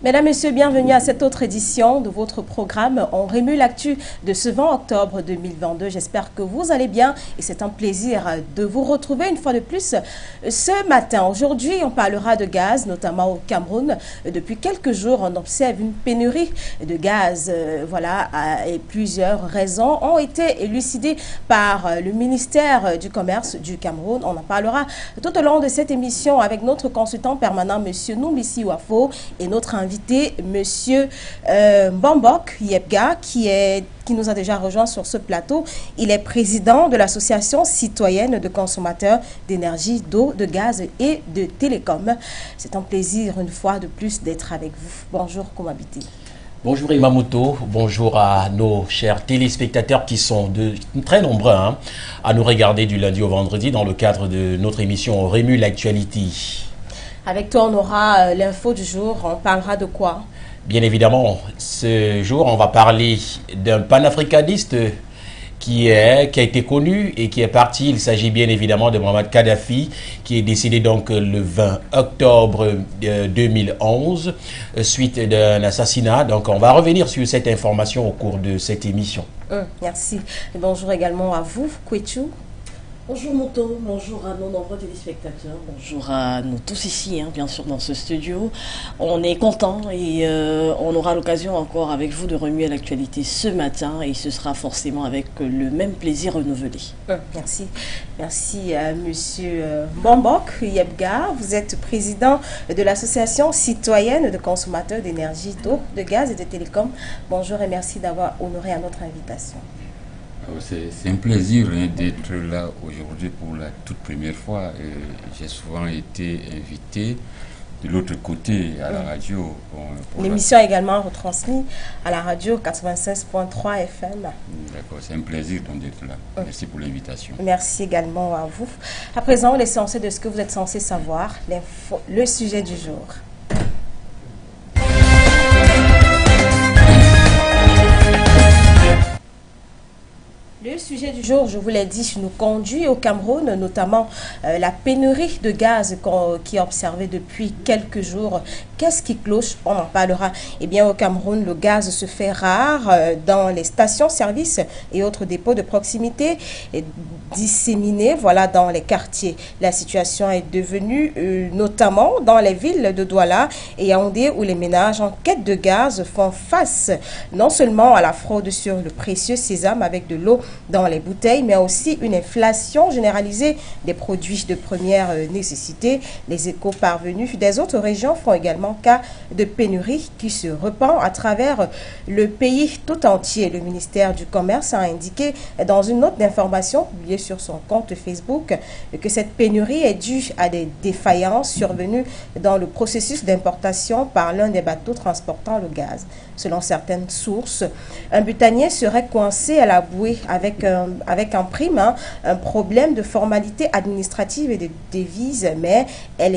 Mesdames, Messieurs, bienvenue à cette autre édition de votre programme. On remue l'actu de ce 20 octobre 2022. J'espère que vous allez bien et c'est un plaisir de vous retrouver une fois de plus ce matin. Aujourd'hui, on parlera de gaz, notamment au Cameroun. Depuis quelques jours, on observe une pénurie de gaz. Et plusieurs raisons ont été élucidées par le ministère du Commerce du Cameroun. On en parlera tout au long de cette émission avec notre consultant permanent, M. Noumissi Wafo, et notre invité, Monsieur Mbambok Yebga, qui nous a déjà rejoint sur ce plateau. Il est président de l'association citoyenne de consommateurs d'énergie, d'eau, de gaz et de télécom. C'est un plaisir une fois de plus d'être avec vous. Bonjour, Komabiti. Bonjour Imamoto, bonjour à nos chers téléspectateurs qui sont très nombreux à nous regarder du lundi au vendredi dans le cadre de notre émission Remue l'actualité. Avec toi, on aura l'info du jour. On parlera de quoi? Bien évidemment, ce jour, on va parler d'un panafricaniste qui a été connu et qui est parti. Il s'agit bien évidemment de Mohamed Kadhafi, qui est décédé donc le 20 octobre 2011 suite d'un assassinat. Donc on va revenir sur cette information au cours de cette émission. Merci. Et bonjour également à vous, Kwechu. Bonjour Monto, bonjour à nos nombreux téléspectateurs, bonjour à nous tous ici, bien sûr dans ce studio. On est content et on aura l'occasion encore avec vous de remuer l'actualité ce matin et ce sera forcément avec le même plaisir renouvelé. Merci. Merci à Monsieur Mbambok Yebga. Vous êtes président de l'association citoyenne de consommateurs d'énergie, d'eau, de gaz et de télécom. Bonjour et merci d'avoir honoré à notre invitation. C'est un plaisir d'être là aujourd'hui pour la toute première fois. J'ai souvent été invité de l'autre côté à la radio. L'émission est également retransmise à la radio 96.3 FM. D'accord, c'est un plaisir d'être là. Merci pour l'invitation. Merci également à vous. À présent, l'essentiel de ce que vous êtes censé savoir, le sujet du jour. Le sujet du jour, je vous l'ai dit, nous conduit au Cameroun, notamment la pénurie de gaz qui est observée depuis quelques jours. Qu'est-ce qui cloche? On en parlera. Eh bien, au Cameroun, le gaz se fait rare dans les stations-service et autres dépôts de proximité et disséminés dans les quartiers. La situation est devenue, notamment dans les villes de Douala et Yaoundé, où les ménages en quête de gaz font face non seulement à la fraude sur le précieux sésame avec de l'eau dans les bouteilles, mais aussi une inflation généralisée des produits de première nécessité. Les échos parvenus des autres régions font également cas de pénurie qui se répand à travers le pays tout entier. Le ministère du Commerce a indiqué dans une note d'information publiée sur son compte Facebook que cette pénurie est due à des défaillances survenues dans le processus d'importation par l'un des bateaux transportant le gaz. Selon certaines sources, un butanier serait coincé à la bouée avec un prime, un problème de formalité administrative et de devise, mais elle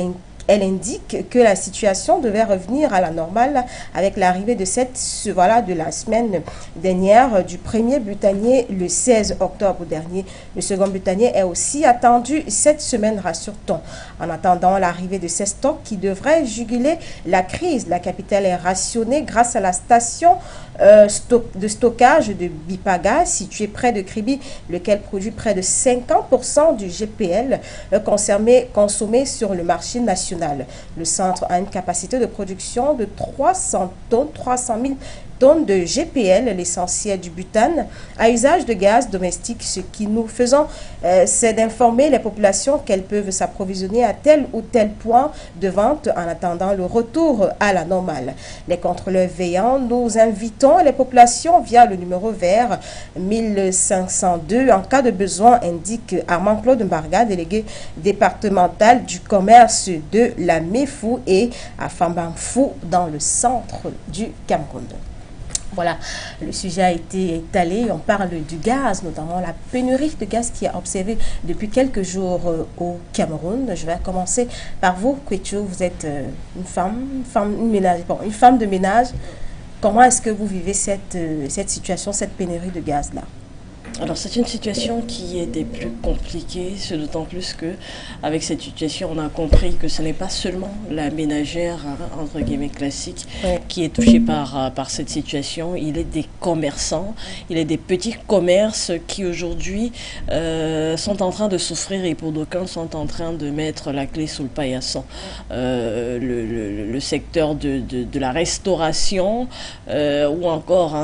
indique que la situation devait revenir à la normale avec l'arrivée de de la semaine dernière du premier butanier le 16 octobre dernier. Le second butanier est aussi attendu cette semaine, rassure-t-on. En attendant l'arrivée de ces stocks qui devraient juguler la crise, la capitale est rationnée grâce à la station de stockage de Bipaga située près de Kribi, lequel produit près de 50% du GPL consommé sur le marché national. Le centre a une capacité de production de 300 000 tonnes de GPL, l'essentiel du butane, à usage de gaz domestique. Ce que nous faisons, c'est d'informer les populations qu'elles peuvent s'approvisionner à tel ou tel point de vente en attendant le retour à la normale. Les contrôleurs veillants, nous invitons les populations via le numéro vert 1502 en cas de besoin, indique Armand-Claude Mbarga, délégué départemental du commerce de la MEFU et à Fambamfou dans le centre du Cameroun. Voilà, le sujet a été étalé. On parle du gaz, notamment la pénurie de gaz qui est observée depuis quelques jours au Cameroun. Je vais commencer par vous, Kwechu. Vous êtes une femme de ménage. Comment est-ce que vous vivez cette situation, cette pénurie de gaz-là? Alors c'est une situation qui est des plus compliquées, c'est d'autant plus que avec cette situation on a compris que ce n'est pas seulement la ménagère entre guillemets classique qui est touchée par cette situation, il est des commerçants, il est des petits commerces qui aujourd'hui sont en train de souffrir et pour d'aucuns sont en train de mettre la clé sous le paillasson. Le secteur de la restauration ou encore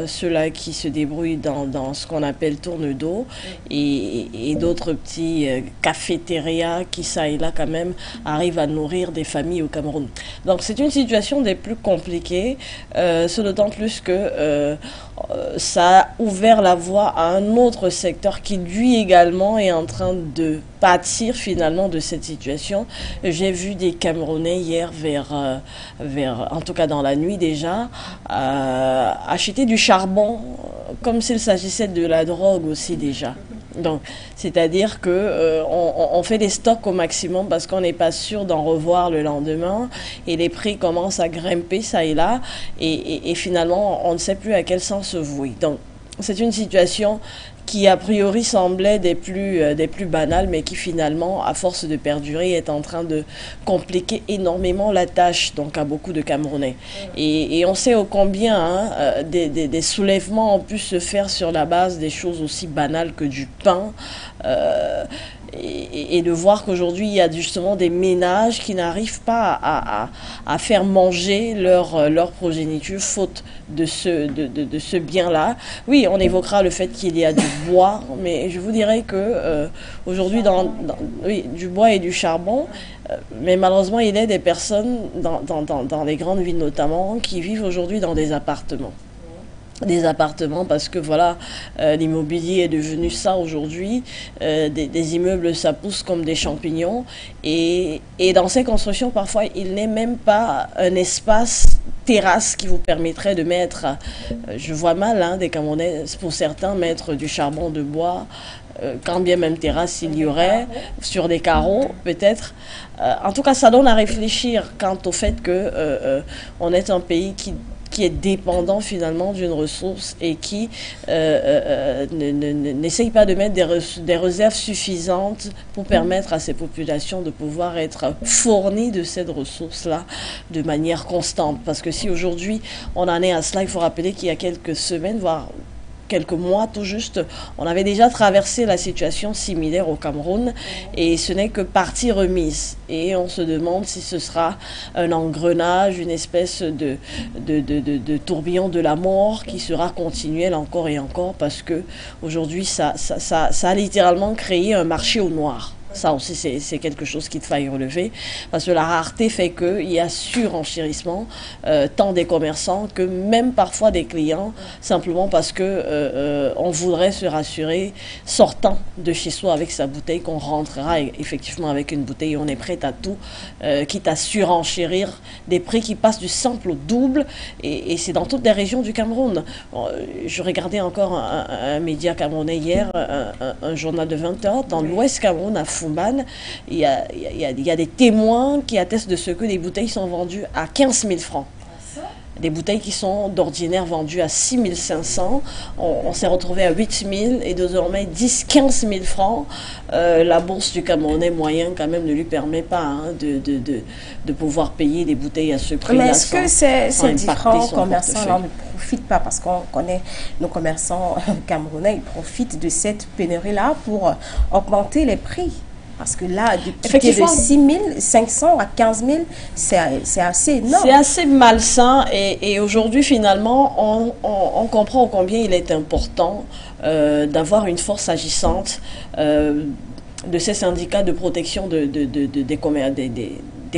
ceux-là qui se débrouillent dans ce qu'on appelle le tourne d'eau et d'autres petits cafétérias qui ça et là quand même arrivent à nourrir des familles au Cameroun. Donc c'est une situation des plus compliquées, c'est d'autant plus que ça a ouvert la voie à un autre secteur qui lui également est en train de pâtir finalement de cette situation. J'ai vu des Camerounais hier en tout cas dans la nuit déjà, acheter du charbon comme s'il s'agissait de la drogue aussi déjà. Donc, c'est-à-dire que on fait des stocks au maximum parce qu'on n'est pas sûr d'en revoir le lendemain et les prix commencent à grimper ça et là et finalement on ne sait plus à quel sens se vouer. Donc, c'est une situation qui a priori semblait des plus banales, mais qui finalement, à force de perdurer, est en train de compliquer énormément la tâche donc à beaucoup de Camerounais. Et on sait ô combien des soulèvements ont pu se faire sur la base des choses aussi banales que du pain. Et de voir qu'aujourd'hui, il y a justement des ménages qui n'arrivent pas à faire manger leur progéniture faute de ce bien-là. Oui, on évoquera le fait qu'il y a du bois, mais je vous dirais que aujourd'hui, oui, du bois et du charbon, mais malheureusement, il y a des personnes dans les grandes villes notamment qui vivent aujourd'hui dans des appartements. Des appartements parce que voilà, l'immobilier est devenu ça aujourd'hui, des immeubles ça pousse comme des champignons et dans ces constructions parfois il n'est même pas un espace terrasse qui vous permettrait de mettre, je vois mal des Camerounais pour certains mettre du charbon de bois, quand bien même terrasse il y aurait, sur des carreaux peut-être. En tout cas ça donne à réfléchir quant au fait que on est un pays qui est dépendant finalement d'une ressource et qui n'essaye pas de mettre des réserves suffisantes pour permettre à ces populations de pouvoir être fournies de cette ressource-là de manière constante. Parce que si aujourd'hui on en est à cela, il faut rappeler qu'il y a quelques semaines, voire quelques mois tout juste, on avait déjà traversé la situation similaire au Cameroun et ce n'est que partie remise. Et on se demande si ce sera un engrenage, une espèce de tourbillon de la mort qui sera continuel encore et encore parce que aujourd'hui ça a littéralement créé un marché au noir. Ça aussi, c'est quelque chose qu'il faille relever, parce que la rareté fait qu'il y a surenchérissement, tant des commerçants que même parfois des clients, simplement parce que on voudrait se rassurer, sortant de chez soi avec sa bouteille, qu'on rentrera effectivement avec une bouteille et on est prêt à tout, quitte à surenchérir des prix qui passent du simple au double, et c'est dans toutes les régions du Cameroun. Je regardais encore un média camerounais hier, un journal de 20 heures, dans l'Ouest Cameroun, à il y a des témoins qui attestent de ce que des bouteilles sont vendues à 15 000 francs. Des bouteilles qui sont d'ordinaire vendues à 6 500. On s'est retrouvé à 8 000 et désormais 10-15 000 francs. La bourse du Camerounais moyen quand même ne lui permet pas de pouvoir payer des bouteilles à ce prix-là. Mais est-ce que ces différents commerçants ne profitent pas, parce qu'on connaît nos commerçants camerounais, ils profitent de cette pénurie-là pour augmenter les prix? Parce que là, de quitter de 6 500 à 15 000, c'est assez énorme. C'est assez malsain et aujourd'hui, finalement, on comprend combien il est important d'avoir une force agissante de ces syndicats de protection des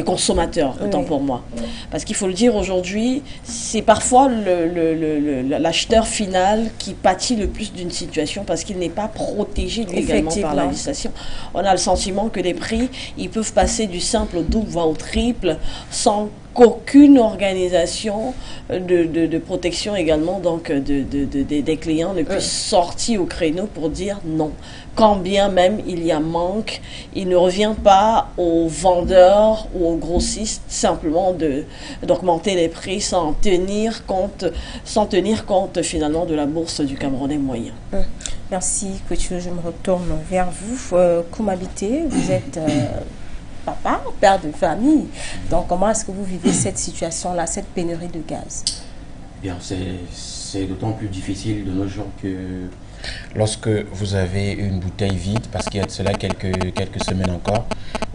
consommateurs, autant pour moi. Parce qu'il faut le dire aujourd'hui, c'est parfois l'acheteur final qui pâtit le plus d'une situation parce qu'il n'est pas protégé légalement par la législation. On a le sentiment que les prix, ils peuvent passer du simple au double, voire au triple, sans qu'aucune organisation de protection également donc des clients ne puisse sortir au créneau pour dire non. Quand bien même il y a manque, il ne revient pas aux vendeurs ou aux grossistes simplement d'augmenter les prix sans tenir compte finalement de la bourse du Camerounais moyen. Merci, Kouetchou. Je me retourne vers vous. Koumabité, vous êtes papa, père de famille. Donc, comment est-ce que vous vivez cette situation-là, cette pénurie de gaz? Bien, c'est d'autant plus difficile de nos jours que lorsque vous avez une bouteille vide, parce qu'il y a de cela quelques semaines encore,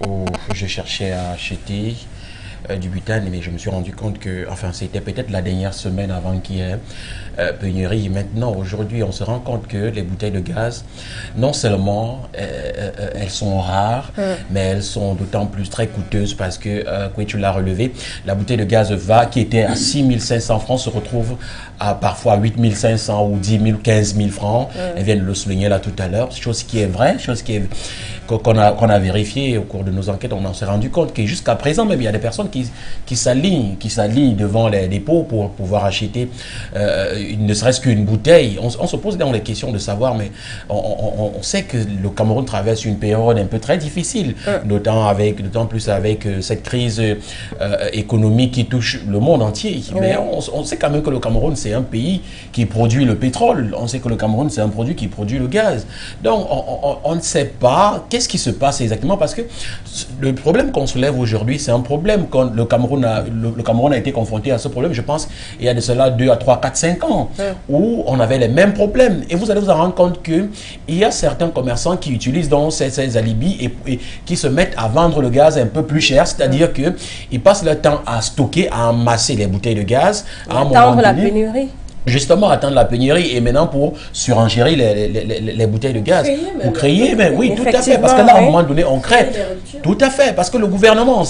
où je cherchais à acheter du butane, mais je me suis rendu compte que, enfin, c'était peut-être la dernière semaine avant qu'il y ait pénurie. Maintenant, aujourd'hui, on se rend compte que les bouteilles de gaz, non seulement elles sont rares, mais elles sont d'autant plus très coûteuses parce que, tu l'as relevé, la bouteille de gaz qui était à 6 500 francs se retrouve à parfois 8 500 ou 10 000, 15 000 francs. Elle vient de le souligner là tout à l'heure, chose qui est vraie, qu'on a vérifié au cours de nos enquêtes. On s'est rendu compte que jusqu'à présent même, il y a des personnes qui s'alignent devant les dépôts pour pouvoir acheter ne serait-ce qu'une bouteille. On se pose dans les questions de savoir, mais on sait que le Cameroun traverse une période un peu très difficile, d'autant plus avec cette crise économique qui touche le monde entier. Mais on sait quand même que le Cameroun, c'est un pays qui produit le pétrole. On sait que le Cameroun, c'est un produit qui produit le gaz. Donc, on ne sait pas qu'est-ce qui se passe exactement, parce que le problème qu'on soulève aujourd'hui, c'est un problème quand le Cameroun a été confronté à ce problème, je pense, il y a de cela 2 à 3, 4, 5 ans, où on avait les mêmes problèmes. Et vous allez vous en rendre compte qu'il y a certains commerçants qui utilisent donc ces alibis et qui se mettent à vendre le gaz un peu plus cher, c'est-à-dire qu'ils passent leur temps à stocker, à amasser les bouteilles de gaz, à un moment donné, la pénurie. Justement, attendre la pénurie et maintenant pour surenchérir les bouteilles de gaz. Pour créer, mais oui, tout à fait. Parce que là, à un moment donné, on crée. Tout à fait. Parce que le gouvernement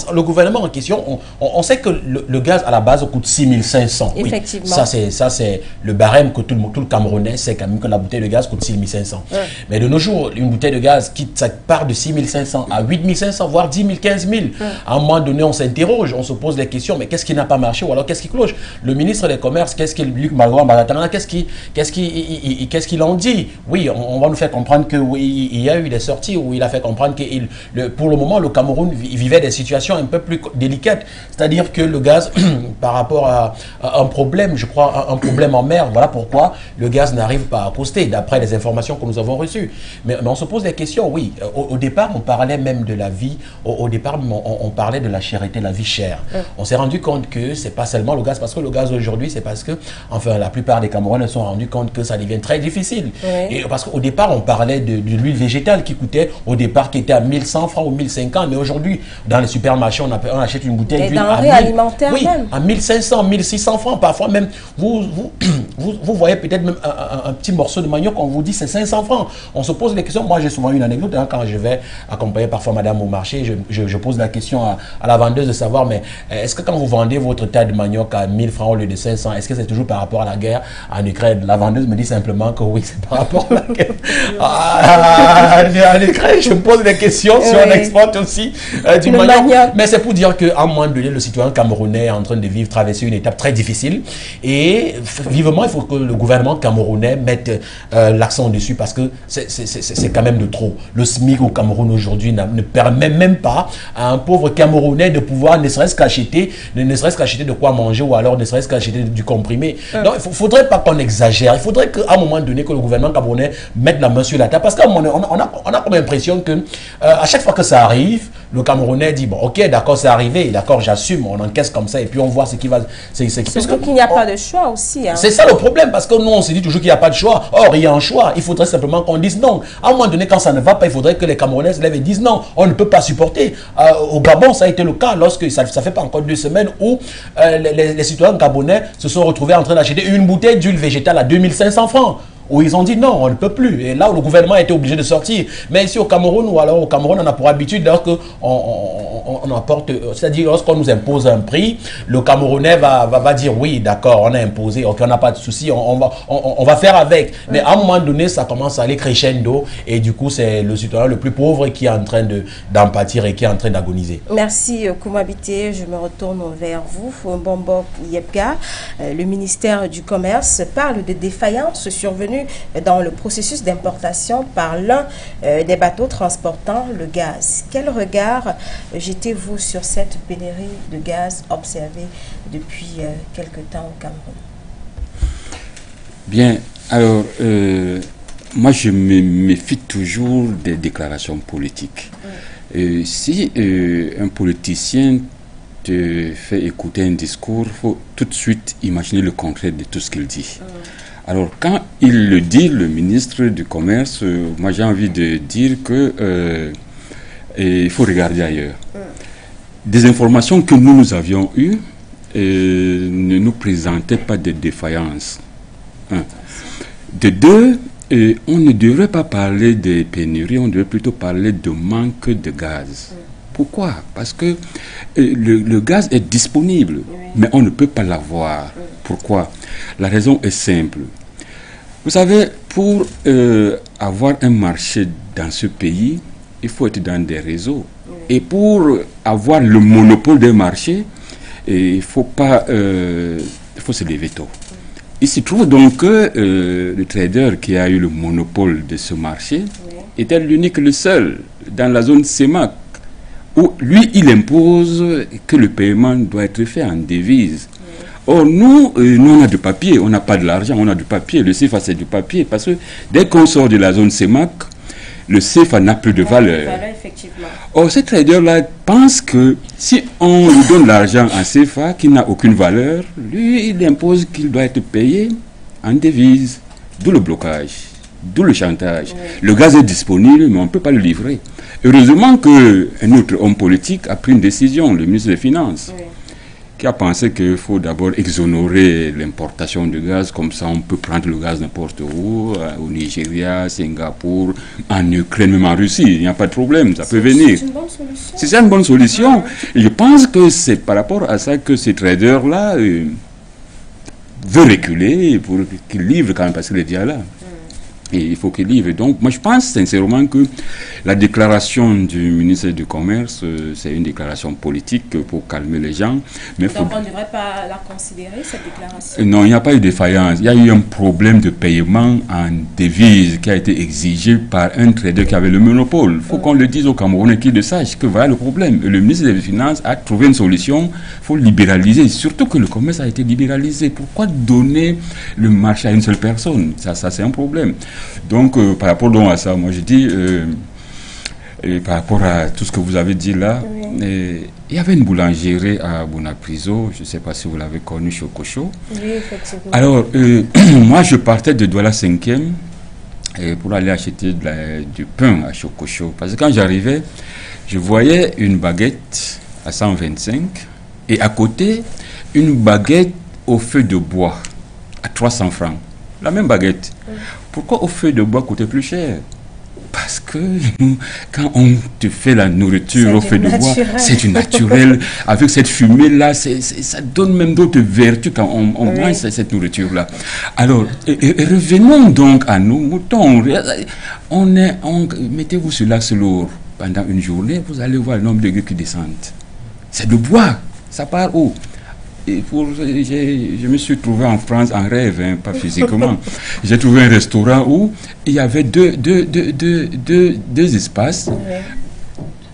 en question, on sait que le gaz à la base coûte 6 500. Effectivement. Oui, ça, c'est le barème que tout le Camerounais sait quand même que la bouteille de gaz coûte 6 500. Mais de nos jours, une bouteille de gaz ça part de 6 500 à 8 500, voire 10 000, 15 000. À un moment donné, on s'interroge, on se pose des questions. Mais qu'est-ce qui n'a pas marché? Ou alors, qu'est-ce qui cloche? Le ministre des Commerces, Luc Magloire, qu'est-ce qu'il en dit? Oui, on va nous faire comprendre que oui, il y a eu des sorties où il a fait comprendre que pour le moment, le Cameroun vivait des situations un peu plus délicates. C'est-à-dire que le gaz, par rapport à un problème, je crois, un problème en mer, voilà pourquoi le gaz n'arrive pas à accoster, d'après les informations que nous avons reçues. Mais on se pose des questions, oui. Au départ, on parlait même de la vie, au départ, on parlait de la chérité, la vie chère. On s'est rendu compte que c'est pas seulement le gaz, parce que le gaz aujourd'hui, c'est parce que, enfin, la plupart des Camerounais se sont rendus compte que ça devient très difficile. Et parce qu'au départ, on parlait de l'huile végétale qui coûtait, au départ, qui était à 1100 francs ou 1050, mais aujourd'hui, dans les supermarchés, on achète une bouteille d'huile à 1500, 1600 francs, parfois même, vous voyez peut-être même un petit morceau de manioc, on vous dit c'est 500 francs. On se pose des questions. Moi, j'ai souvent une anecdote, hein, quand je vais accompagner parfois madame au marché, je pose la question à la vendeuse de savoir, mais est-ce que quand vous vendez votre taille de manioc à 1000 francs au lieu de 500, est-ce que c'est toujours par rapport à la guerre en Ukraine? La vendeuse me dit simplement que oui, c'est par rapport à la guerre. En Ukraine, je me pose des questions si on exporte aussi du manioc. Mais c'est pour dire qu'à un moment donné, le citoyen camerounais est en train de traverser une étape très difficile. Et vivement, il faut que le gouvernement camerounais mette l'accent dessus, parce que c'est quand même de trop. Le SMIC au Cameroun aujourd'hui ne permet même pas à un pauvre Camerounais de pouvoir ne serait-ce qu'acheter de quoi manger, ou alors ne serait-ce qu'acheter du comprimé. Donc, il ne faudrait pas qu'on exagère. Il faudrait qu'à un moment donné, que le gouvernement camerounais mette la main sur la table. Parce qu'à un moment donné, on a comme l'impression que à chaque fois que ça arrive, le Camerounais dit, bon, ok, d'accord, c'est arrivé, d'accord, j'assume, on encaisse comme ça, et puis on voit ce qui va... Surtout qu'il n'y a pas de choix aussi. Hein. C'est ça le problème, parce que nous, on se dit toujours qu'il n'y a pas de choix. Or, il y a un choix. Il faudrait simplement qu'on dise non. À un moment donné, quand ça ne va pas, il faudrait que les Camerounais se lèvent et disent non. On ne peut pas supporter. Au Gabon, ça a été le cas lorsque, ça fait pas encore 2 semaines, où les citoyens gabonais se sont retrouvés en train d'acheter une bouteille d'huile végétale à 2500 francs. Où ils ont dit non, on ne peut plus. Et là où le gouvernement a été obligé de sortir. Mais ici au Cameroun, ou alors au Cameroun, on a pour habitude, lorsqu'on apporte, c'est-à-dire lorsqu'on nous impose un prix, le Camerounais va dire oui, d'accord, on a imposé, ok, on n'a pas de souci, on va faire avec. Mais à un moment donné, ça commence à aller crescendo, et du coup, c'est le citoyen le plus pauvre qui est en train d'en pâtir et qui est en train d'agoniser. Merci, Koumabité. Je me retourne vers vous. Mbombo Yepga, le ministère du Commerce parle de défaillances survenues dans le processus d'importation par l'un des bateaux transportant le gaz. Quel regard jetez-vous sur cette pénurie de gaz observée depuis quelque temps au Cameroun? Bien, alors, moi, je me méfie toujours des déclarations politiques. Si un politicien te fait écouter un discours, il faut tout de suite imaginer le contraire de tout ce qu'il dit. Alors, quand il le dit, le ministre du Commerce, moi j'ai envie de dire que il faut regarder ailleurs. Des informations que nous avions eues ne nous présentaient pas de défaillances. De deux, on ne devrait pas parler de pénurie, on devrait plutôt parler de manque de gaz. Pourquoi? Parce que le gaz est disponible, mais on ne peut pas l'avoir. Pourquoi? La raison est simple. Vous savez, pour avoir un marché dans ce pays, il faut être dans des réseaux. Et pour avoir le monopole d'un marché, il faut se lever tôt. Il se trouve donc que le trader qui a eu le monopole de ce marché était l'unique, le seul, dans la zone CEMAC, où lui, il impose que le paiement doit être fait en devise. Or, nous, on a du papier, on n'a pas de l'argent, on a du papier. Le CFA, c'est du papier, parce que dès qu'on sort de la zone CEMAC, le CFA n'a plus de valeur. Or, ce trader-là pense que si on lui donne l'argent en CFA qui n'a aucune valeur, lui, il impose qu'il doit être payé en devise. D'où le blocage, d'où le chantage. Le gaz est disponible, mais on ne peut pas le livrer. Heureusement qu'un autre homme politique a pris une décision, le ministre des Finances, qui a pensé qu'il faut d'abord exonérer l'importation de gaz, comme ça on peut prendre le gaz n'importe où, au Nigeria, Singapour, en Ukraine, même en Russie, il n'y a pas de problème, ça peut venir. C'est une bonne solution. C'est une bonne solution. Je pense que c'est par rapport à ça que ces traders-là veulent reculer pour qu'ils livrent quand même, parce qu'il est déjà là. Et il faut qu'il livre. Donc, moi, je pense sincèrement que la déclaration du ministre du Commerce, c'est une déclaration politique pour calmer les gens. Mais donc, on ne devrait pas la considérer, cette déclaration? Non, il n'y a pas eu de défaillance. Il y a eu un problème de paiement en devise qui a été exigé par un trader qui avait le monopole. Il faut qu'on le dise aux Camerounais qu'ils le sachent, que voilà le problème. Le ministre des Finances a trouvé une solution. Il faut libéraliser. Surtout que le commerce a été libéralisé. Pourquoi donner le marché à une seule personne? Ça c'est un problème. Donc, par rapport donc à ça, moi je dis, par rapport à tout ce que vous avez dit là, il y avait une boulangerie à Bonapriso, je ne sais pas si vous l'avez connu, Chococho. Oui, effectivement. Alors, moi je partais de Douala 5e pour aller acheter du pain à Chococho. Parce que quand j'arrivais, je voyais une baguette à 125 et à côté, une baguette au feu de bois à 300 francs. La même baguette. Pourquoi au feu de bois coûtait plus cher? Parce que quand on te fait la nourriture au feu de bois, c'est du naturel. Avec cette fumée-là, ça donne même d'autres vertus quand on mange cette nourriture-là. Alors, revenons donc à nos moutons. Mettez-vous sur l'axe lourd pendant une journée, vous allez voir le nombre de gueux qui descendent. C'est de bois. Ça part où? Je me suis trouvé en France en rêve, hein, pas physiquement. J'ai trouvé un restaurant où il y avait deux espaces.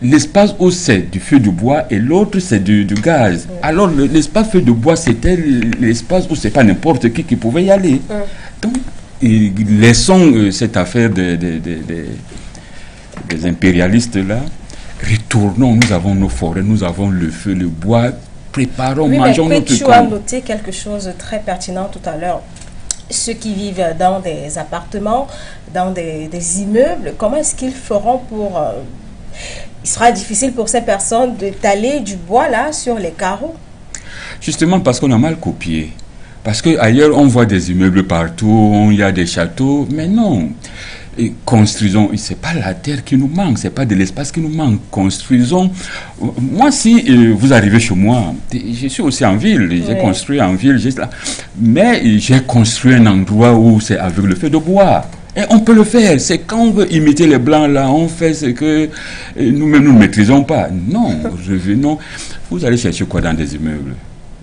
L'espace où c'est du feu de bois et l'autre c'est du gaz. Alors l'espace feu de bois, c'était l'espace où c'est pas n'importe qui pouvait y aller. Donc, laissons cette affaire des impérialistes là. Retournons, nous avons nos forêts, nous avons le feu, le bois. Préparons, mangeons notre Tu as noté quelque chose de très pertinent tout à l'heure. Ceux qui vivent dans des appartements, dans des immeubles, comment est-ce qu'ils feront pour... il sera difficile pour ces personnes d'étaler du bois là sur les carreaux. Justement parce qu'on a mal copié. Parce qu'ailleurs, on voit des immeubles partout, il y a des châteaux, mais non. Et construisons, ce n'est pas la terre qui nous manque, ce n'est pas de l'espace qui nous manque. Construisons. Moi, si vous arrivez chez moi, je suis aussi en ville, j'ai construit en ville, mais j'ai construit un endroit où c'est avec le feu de bois. Et on peut le faire. C'est quand on veut imiter les blancs, là, on fait ce que nous-mêmes nous ne maîtrisons pas. Non, revenons. Vous allez chercher quoi dans des immeubles?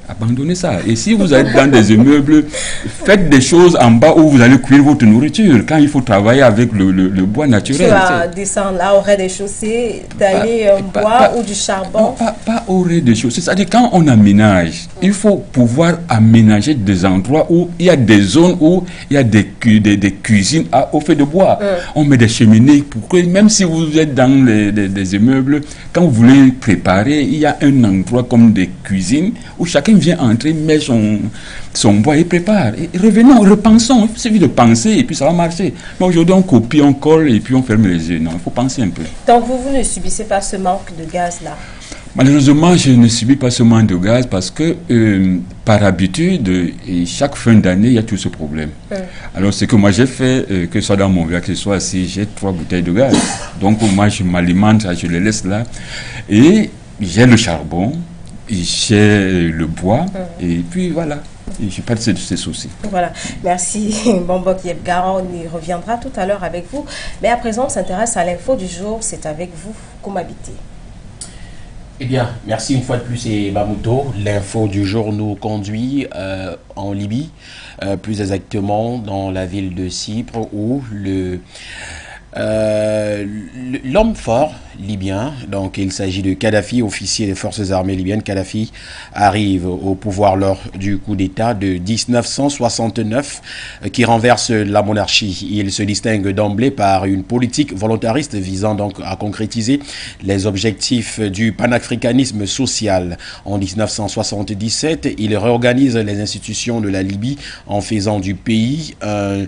Abandonnez ça. Et si vous êtes dans des immeubles, faites des choses en bas où vous allez cuire votre nourriture. Quand il faut travailler avec le bois naturel. Tu vas descendre là au rez-de-chaussée, d'aller bois ou du charbon. Non, pas au rez-de-chaussée. C'est-à-dire quand on aménage, il faut pouvoir aménager des endroits où il y a des zones où il y a des cuisines au feu de bois. On met des cheminées pour que même si vous êtes dans des immeubles, quand vous voulez préparer, il y a un endroit comme des cuisines où chacun vient entrer, met son bois et prépare. Et revenons, repensons. Il suffit de penser et puis ça va marcher. Mais aujourd'hui, on copie, on colle et puis on ferme les yeux. Non, il faut penser un peu. Donc, vous ne subissez pas ce manque de gaz-là? Malheureusement, je ne subis pas ce manque de gaz parce que, par habitude, et chaque fin d'année, il y a tout ce problème. Alors, ce que moi j'ai fait, que ce soit dans mon village, que ce soit si j'ai 3 bouteilles de gaz. Donc, moi, je m'alimente, je les laisse là. Et j'ai le charbon. J'ai le bois et puis voilà. Et je n'ai pas de ces soucis. Voilà, merci Bombok Yebgara, on y reviendra tout à l'heure avec vous. Mais à présent, on s'intéresse à l'info du jour, c'est avec vous, Koumabité. Eh bien, merci une fois de plus et Mamuto. L'info du jour nous conduit en Libye, plus exactement dans la ville de Chypre où l'homme fort libyen, donc il s'agit de Kadhafi, officier des forces armées libyennes. Kadhafi arrive au pouvoir lors du coup d'État de 1969 qui renverse la monarchie. Il se distingue d'emblée par une politique volontariste visant donc à concrétiser les objectifs du panafricanisme social. En 1977, il réorganise les institutions de la Libye en faisant du pays un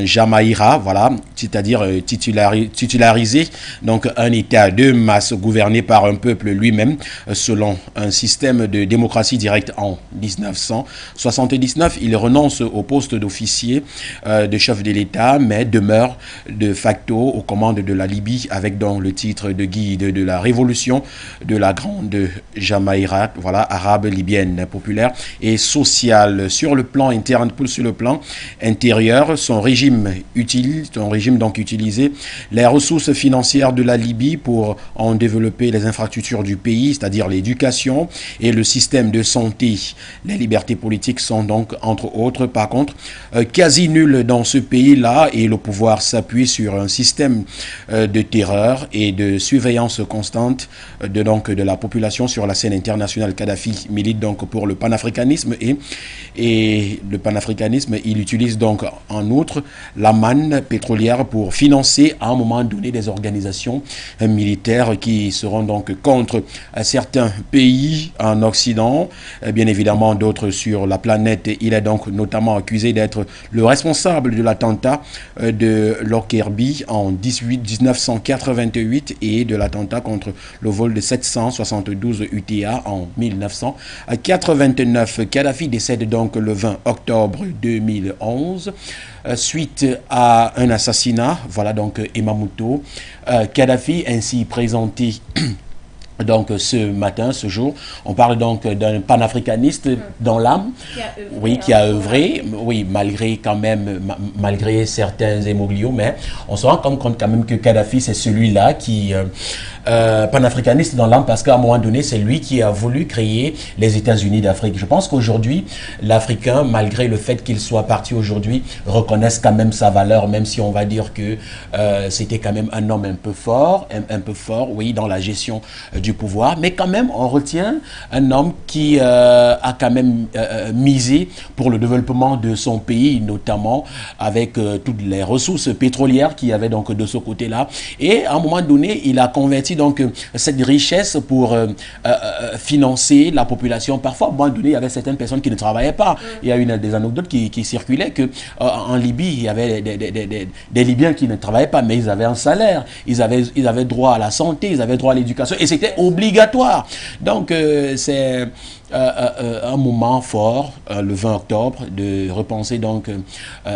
Jamaïra, voilà, c'est-à-dire titularisé donc un État de masse gouverné par un peuple lui-même selon un système de démocratie directe. En 1979, il renonce au poste d'officier de chef de l'État, mais demeure de facto aux commandes de la Libye avec donc le titre de guide de la révolution de la grande Jamaïra, voilà, arabe libyenne, populaire et sociale. Sur le plan interne, sur le plan intérieur, son régime donc utilisé les ressources financières de la Libye pour en développer les infrastructures du pays, c'est-à-dire l'éducation et le système de santé. Les libertés politiques sont donc, entre autres, par contre, quasi nulles dans ce pays-là et le pouvoir s'appuie sur un système de terreur et de surveillance constante de la population sur la scène internationale. Kadhafi milite donc pour le panafricanisme et le panafricanisme, il utilise donc en outre la manne pétrolière pour financer à un moment donné des organisations militaires qui seront donc contre certains pays en Occident, bien évidemment d'autres sur la planète. Il est donc notamment accusé d'être le responsable de l'attentat de Lockerbie en 1988 et de l'attentat contre le vol de 772 UTA en 1989. Kadhafi décède donc le 20 octobre 2011 suite à un assassinat. Voilà donc Emamuto. Kadhafi ainsi présenté donc ce matin, ce jour, on parle donc d'un panafricaniste dans l'âme, qui a œuvré, oui, malgré quand même, malgré certains émoglios, mais on se rend compte quand même que Kadhafi c'est celui-là qui panafricaniste dans l'âme parce qu'à un moment donné c'est lui qui a voulu créer les États-Unis d'Afrique. Je pense qu'aujourd'hui l'Africain, malgré le fait qu'il soit parti aujourd'hui, reconnaissent quand même sa valeur, même si on va dire que c'était quand même un homme un peu fort, oui, dans la gestion du pouvoir, mais quand même on retient un homme qui a quand même misé pour le développement de son pays, notamment avec toutes les ressources pétrolières qu'il y avait donc de ce côté-là, et à un moment donné il a converti donc cette richesse pour financer la population. Parfois à un moment donné il y avait certaines personnes qui ne travaillaient pas. Il y a une des anecdotes qui circulaient que en Libye il y avait des Libyens qui ne travaillaient pas, mais ils avaient un salaire, ils avaient droit à la santé, ils avaient droit à l'éducation et c'était obligatoire. Donc c'est un moment fort, le 20 octobre, de repenser donc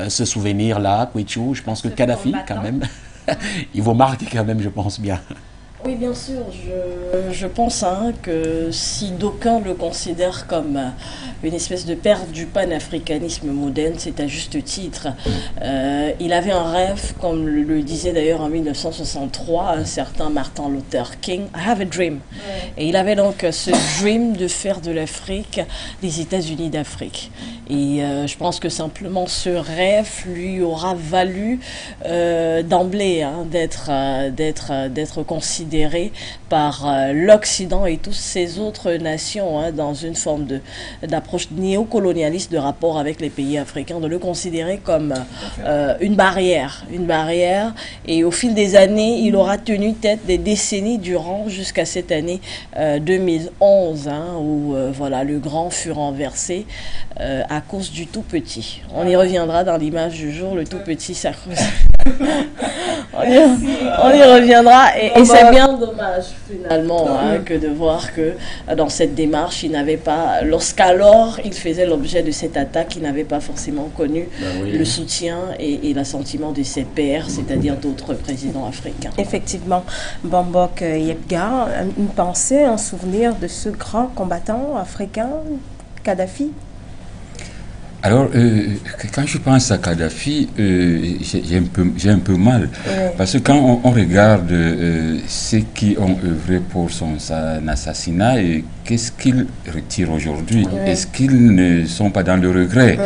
ce souvenir-là, Kouichou. Je pense que Kadhafi, quand même, il vous marque quand même, je pense bien. Oui, bien sûr. Je pense que si d'aucuns le considèrent comme une espèce de père du panafricanisme moderne, c'est à juste titre. Il avait un rêve, comme le disait d'ailleurs en 1963 un certain Martin Luther King, I have a dream. Et il avait donc ce dream de faire de l'Afrique les États-Unis d'Afrique. Et je pense que simplement ce rêve lui aura valu d'emblée d'être considéré par l'Occident et toutes ces autres nations dans une forme d'approche néocolonialiste de rapport avec les pays africains, de le considérer comme une barrière. Et au fil des années, il aura tenu tête des décennies durant jusqu'à cette année 2011, où voilà, le grand fut renversé à cause du tout petit. On y reviendra dans l'image du jour, le tout petit Sarkozy. on y reviendra et c'est bien dommage finalement que de voir que dans cette démarche, il n'avait pas, lorsqu'alors il faisait l'objet de cette attaque, il n'avait pas forcément connu le soutien et l'assentiment de ses pairs, c'est-à-dire d'autres présidents africains. Effectivement. Bambok Yepga, une pensée, un souvenir de ce grand combattant africain, Kadhafi? Alors, quand je pense à Kadhafi, j'ai un peu mal. Parce que quand on regarde ceux qui ont œuvré pour son assassinat, qu'est-ce qu'ils retirent aujourd'hui? Est-ce qu'ils ne sont pas dans le regret?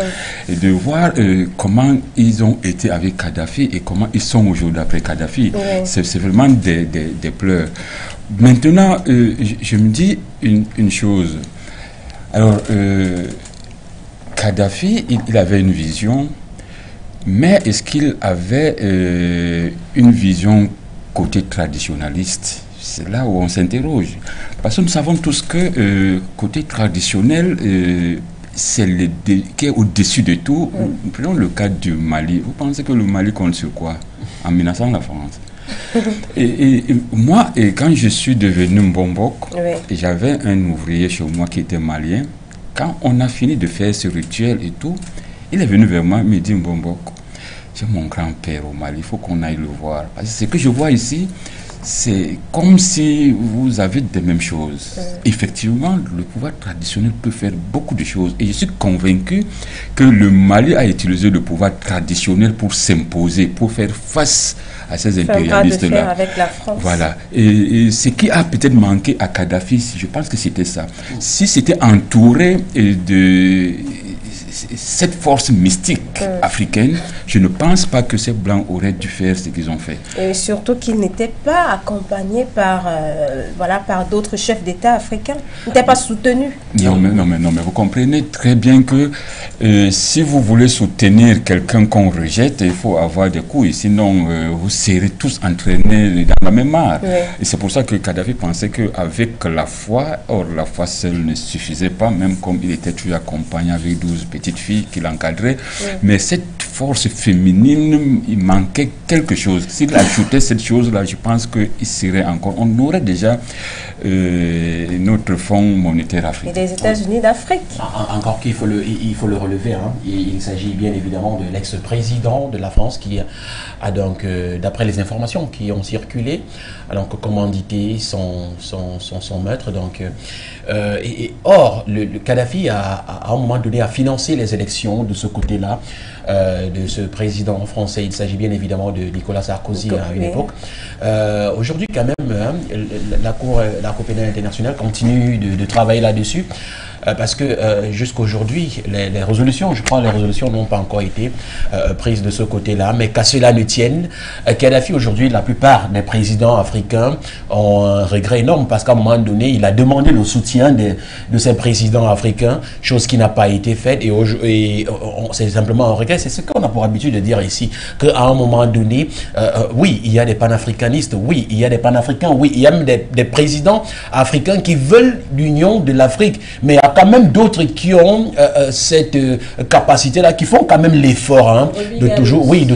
Et de voir comment ils ont été avec Kadhafi et comment ils sont aujourd'hui après Kadhafi, c'est vraiment des pleurs. Maintenant, je me dis une chose. Alors, Kadhafi, il avait une vision, mais est-ce qu'il avait une vision côté traditionnaliste? C'est là où on s'interroge. Parce que nous savons tous que côté traditionnel, c'est qui est au-dessus de tout. Prenons le cas du Mali. Vous pensez que le Mali compte sur quoi en menaçant la France? et moi, quand je suis devenu Mbombok, j'avais un ouvrier chez moi qui était malien. Quand on a fini de faire ce rituel et tout, il est venu vers moi et me dit, Mbombok, j'ai mon grand-père au Mali, il faut qu'on aille le voir. Parce que ce que je vois ici, c'est comme si vous avez des mêmes choses. Effectivement, le pouvoir traditionnel peut faire beaucoup de choses. Et je suis convaincu que le Mali a utilisé le pouvoir traditionnel pour s'imposer, pour faire face à ces impérialistes-là. Avec la France. Voilà. Et ce qui a peut-être manqué à Kadhafi, je pense que c'était ça. Si c'était entouré de cette force mystique africaine, je ne pense pas que ces Blancs auraient dû faire ce qu'ils ont fait. Et surtout qu'ils n'étaient pas accompagnés par, par d'autres chefs d'État africains. Ils n'étaient pas soutenus. Non, mais vous comprenez très bien que si vous voulez soutenir quelqu'un qu'on rejette, il faut avoir des couilles. Sinon, vous serez tous entraînés dans la même mare. Et c'est pour ça que Kadhafi pensait qu'avec la foi, or la foi seule ne suffisait pas, même comme il était toujours accompagné avec 12 petites filles qui l'encadraient. Mais cette force féminine, il manquait quelque chose. S'il ajoutait cette chose-là, je pense qu'il serait encore... On aurait déjà notre fonds monétaire africain. Et des États-Unis d'Afrique. Encore qu'il faut le relever. Il s'agit bien évidemment de l'ex-président de la France qui a donc, d'après les informations qui ont circulé, alors que commandité son maître. Donc, or, le Kadhafi à un moment donné a financé les élections de ce côté-là, de ce président français. Il s'agit bien évidemment de Nicolas Sarkozy à une époque. Aujourd'hui, quand même, la Cour pénale internationale continue de travailler là-dessus. Parce que jusqu'aujourd'hui, les résolutions, je crois, les résolutions n'ont pas encore été prises de ce côté-là, mais qu'à cela ne tienne, Kadhafi, aujourd'hui, la plupart des présidents africains ont un regret énorme, parce qu'à un moment donné, il a demandé le soutien de ces présidents africains, chose qui n'a pas été faite, et c'est simplement un regret. C'est ce qu'on a pour habitude de dire ici, qu'à un moment donné, oui, il y a des panafricanistes, oui, il y a des panafricains, oui, il y a même des présidents africains qui veulent l'union de l'Afrique, mais quand même d'autres qui ont cette capacité-là, qui font quand même l'effort de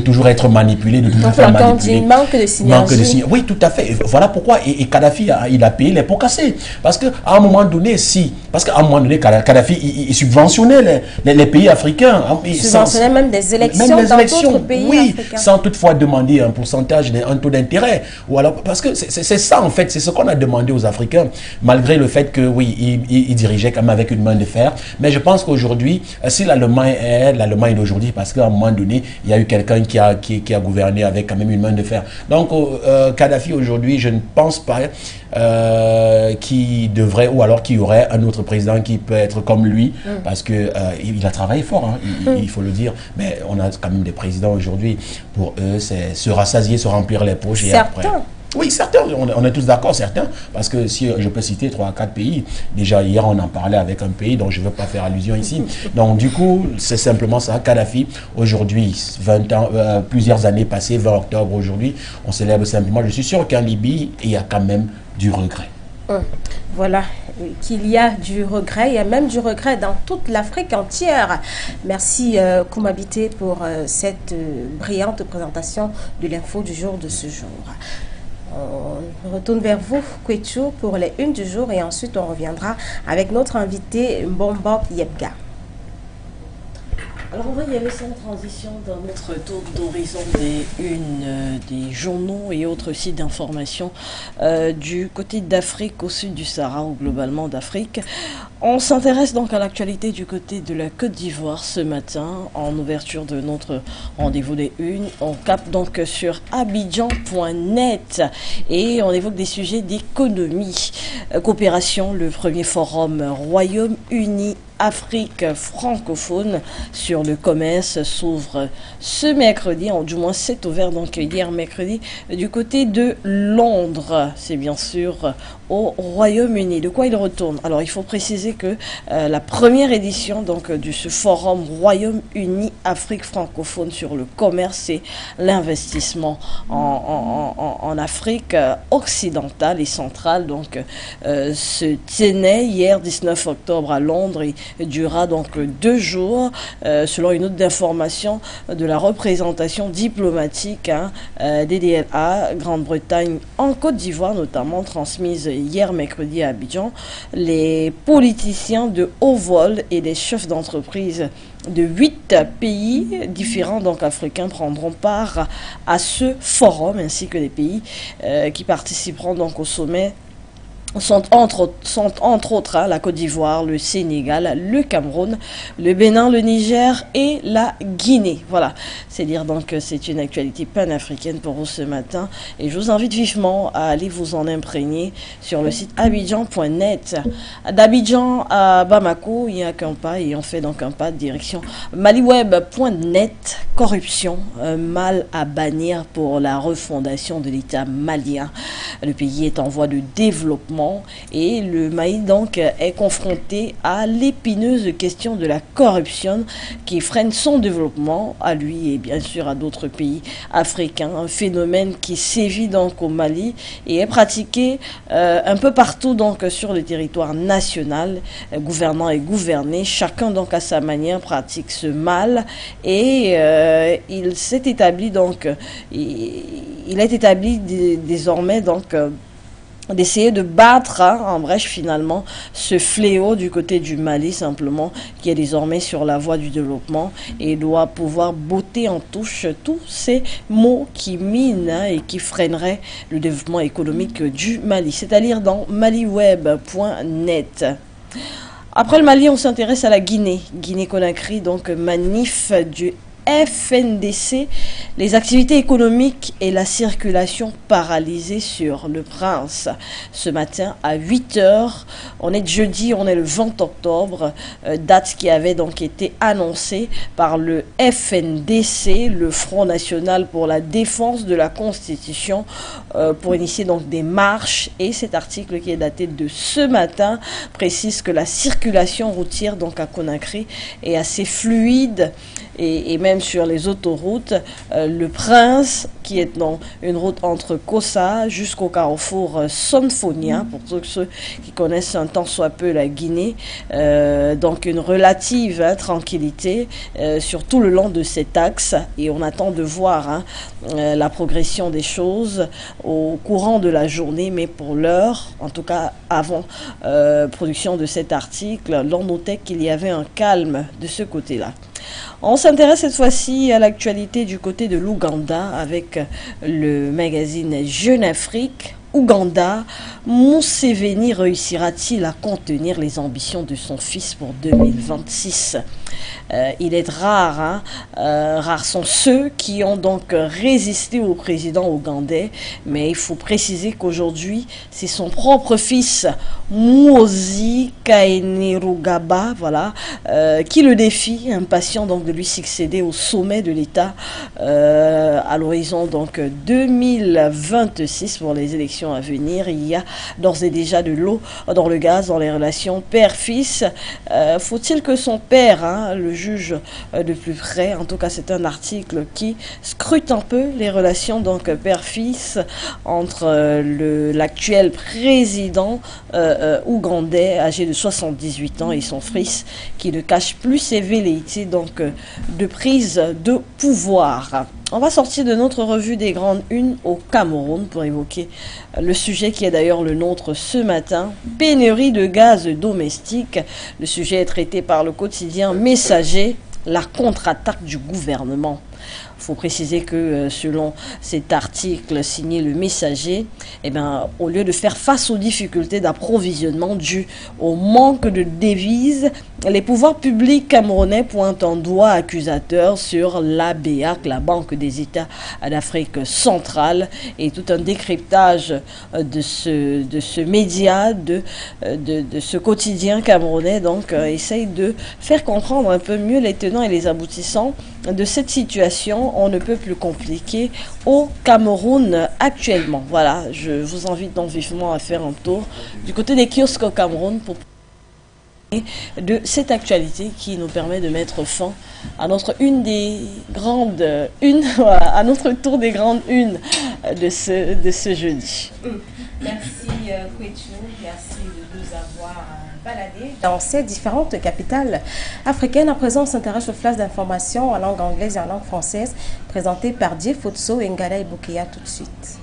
toujours être manipulés, de toujours faire manipuler. Manque de synergie. Oui, tout à fait. Voilà pourquoi. Et Kadhafi, il a payé les pots cassés. Parce qu'à un moment donné, Kadhafi, il subventionnait les pays africains. Il subventionnait même des élections dans d'autres pays africains. Sans toutefois demander un pourcentage, un taux d'intérêt. Parce que c'est c'est ça en fait, c'est ce qu'on a demandé aux Africains, malgré le fait que oui, ils dirigeaient quand même avec une main de fer. Mais je pense qu'aujourd'hui, si l'Allemagne d'aujourd'hui, parce qu'à un moment donné, il y a eu quelqu'un qui a gouverné avec quand même une main de fer. Donc Kadhafi aujourd'hui, je ne pense pas qu'il devrait, ou alors qu'il y aurait un autre président qui peut être comme lui, parce que il a travaillé fort, hein, il faut le dire. Mais on a quand même des présidents aujourd'hui, pour eux, c'est se rassasier, se remplir les poches et après. Oui, certains, on est tous d'accord, certains, parce que si je peux citer 3 à 4 pays, déjà hier on en parlait avec un pays dont je ne veux pas faire allusion ici. Donc du coup, c'est simplement ça, Kadhafi, aujourd'hui, 20 ans, plusieurs années passées, 20 octobre aujourd'hui, on célèbre simplement, je suis sûr qu'en Libye, il y a quand même du regret. Voilà, qu'il y a du regret, il y a même du regret dans toute l'Afrique entière. Merci Koumabité pour cette brillante présentation de l'info du jour de ce jour. On retourne vers vous, Kwechu, pour les unes du jour et ensuite on reviendra avec notre invité Mbombo Yebga. Alors on va y aller sans transition dans notre tour d'horizon des unes des journaux et autres sites d'information du côté d'Afrique au sud du Sahara ou globalement d'Afrique. On s'intéresse donc à l'actualité du côté de la Côte d'Ivoire ce matin en ouverture de notre rendez-vous des unes. On capte donc sur Abidjan.net et on évoque des sujets d'économie, coopération, le premier forum Royaume-Uni Afrique francophone sur le commerce s'ouvre ce mercredi, du moins c'est ouvert donc hier mercredi du côté de Londres, c'est bien sûr au Royaume-Uni. De quoi il retourne? Alors il faut préciser que la première édition donc de ce forum Royaume-Uni Afrique francophone sur le commerce et l'investissement en Afrique occidentale et centrale donc se tenait hier 19 octobre à Londres et durera donc 2 jours selon une note d'information de la représentation diplomatique DDLA Grande-Bretagne en Côte d'Ivoire notamment transmise hier mercredi à Abidjan. Les politiciens de haut vol et les chefs d'entreprise de 8 pays différents donc africains prendront part à ce forum ainsi que les pays qui participeront donc au sommet sont entre autres la Côte d'Ivoire, le Sénégal, le Cameroun, le Bénin, le Niger et la Guinée. Voilà, c'est dire donc que c'est une actualité panafricaine pour vous ce matin et je vous invite vivement à aller vous en imprégner sur le site abidjan.net. D'Abidjan à Bamako, il n'y a qu'un pas et on fait donc un pas de direction maliweb.net. Corruption, mal à bannir pour la refondation de l'État malien. Le pays est en voie de développement et le Mali donc est confronté à l'épineuse question de la corruption qui freine son développement à lui et bien sûr à d'autres pays africains, un phénomène qui sévit donc au Mali et est pratiqué un peu partout donc sur le territoire national. Gouvernants et gouvernés, chacun donc à sa manière pratique ce mal et il s'est établi donc il est établi désormais donc d'essayer de battre en brèche finalement ce fléau du côté du Mali simplement qui est désormais sur la voie du développement et doit pouvoir botter en touche tous ces mots qui minent et qui freineraient le développement économique du Mali. C'est à lire dans maliweb.net. Après le Mali, on s'intéresse à la Guinée. Guinée-Conakry, donc manif du FNDC, les activités économiques et la circulation paralysées sur le Prince. Ce matin à 8h, on est jeudi, on est le 20 octobre, date qui avait donc été annoncée par le FNDC, le Front National pour la Défense de la Constitution, pour initier donc des marches. Et cet article qui est daté de ce matin précise que la circulation routière donc à Conakry est assez fluide et même sur les autoroutes, le Prince, qui est dans une route entre Kossa jusqu'au carrefour Sonfonia, pour tous ceux qui connaissent un tant soit peu la Guinée, donc une relative tranquillité sur tout le long de cet axe, et on attend de voir la progression des choses au courant de la journée, mais pour l'heure, en tout cas avant production de cet article, l'on notait qu'il y avait un calme de ce côté-là. On s'intéresse cette fois-ci à l'actualité du côté de l'Ouganda avec le magazine Jeune Afrique. Ouganda, Museveni réussira-t-il à contenir les ambitions de son fils pour 2026? Il est rare, hein? Rares sont ceux qui ont donc résisté au président ougandais, mais il faut préciser qu'aujourd'hui, c'est son propre fils, Muhoozi Kainerugaba, voilà, qui le défie, impatient donc de lui succéder au sommet de l'État à l'horizon donc 2026 pour les élections à venir. Il y a d'ores et déjà de l'eau dans le gaz dans les relations père-fils. Faut-il que son père, hein, le juge de plus près? En tout cas, c'est un article qui scrute un peu les relations donc père-fils entre l'actuel président ougandais âgé de 78 ans et son fils qui ne cache plus ses velléités donc de prise de pouvoir. On va sortir de notre revue des grandes unes au Cameroun pour évoquer le sujet qui est d'ailleurs le nôtre ce matin, pénurie de gaz domestique. Le sujet est traité par le quotidien Messager, la contre-attaque du gouvernement. Il faut préciser que selon cet article signé Le Messager, eh ben, au lieu de faire face aux difficultés d'approvisionnement dues au manque de devises, les pouvoirs publics camerounais pointent un doigt accusateur sur l'ABAC, la Banque des États d'Afrique centrale, et tout un décryptage de ce média, de ce quotidien camerounais, donc essaye de faire comprendre un peu mieux les tenants et les aboutissants de cette situation on ne peut plus compliqué au Cameroun actuellement. Voilà, je vous invite donc vivement à faire un tour du côté des kiosques au Cameroun pour parler de cette actualité qui nous permet de mettre fin à notre à notre tour des grandes unes de ce jeudi. Merci Kouetou, merci de nous avoir baladé dans ces différentes capitales africaines. À présent, on s'intéresse aux flashs d'informations en langue anglaise et en langue française, présentées par Die Futso et Ngala Ibukia tout de suite.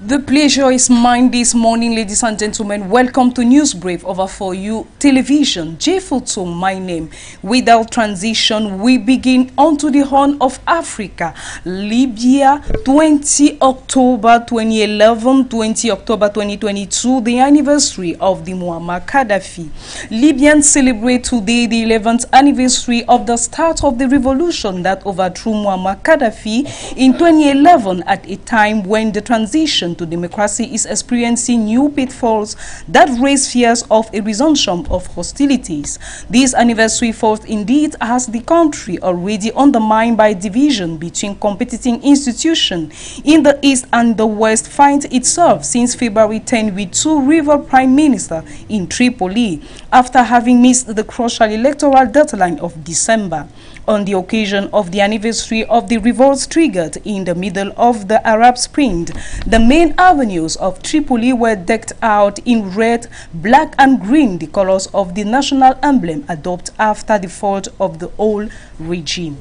The pleasure is mine this morning, ladies and gentlemen. Welcome to News Brief over for you television. J-Futso, my name. Without transition, we begin onto the Horn of Africa. Libya, 20 October 2011, 20 October 2022, the anniversary of the Muammar Gaddafi. Libyans celebrate today the 11th anniversary of the start of the revolution that overthrew Muammar Gaddafi in 2011 at a time when the transition to democracy is experiencing new pitfalls that raise fears of a resumption of hostilities. This anniversary falls indeed as the country already undermined by division between competing institutions in the east and the west finds itself since February 10 with two rival prime ministers in Tripoli after having missed the crucial electoral deadline of December. On the occasion of the anniversary of the revolts triggered in the middle of the Arab Spring, the main avenues of Tripoli were decked out in red, black and green, the colors of the national emblem adopted after the fall of the old regime.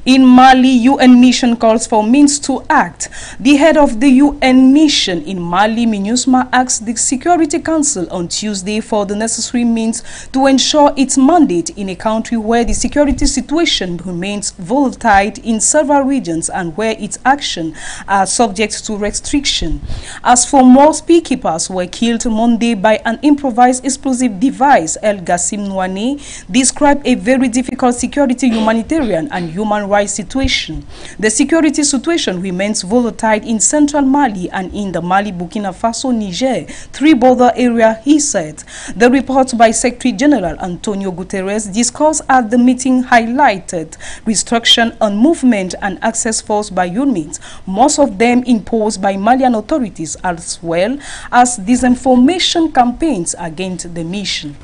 In Mali, UN mission calls for means to act. The head of the UN mission in Mali, MINUSMA, asked the Security Council on Tuesday for the necessary means to ensure its mandate in a country where the security situation remains volatile in several regions and where its actions are subject to restriction. As for more peacekeepers were killed Monday by an improvised explosive device, El Gassim Nouane described a very difficult security, humanitarian and human rights situation. The security situation remains volatile in central Mali and in the Mali, Burkina Faso, Niger, three border area, he said. The report by Secretary General Antonio Guterres discussed at the meeting highlighted restriction on movement and access forced by units, most of them imposed by Malian authorities, as well as disinformation campaigns against the mission.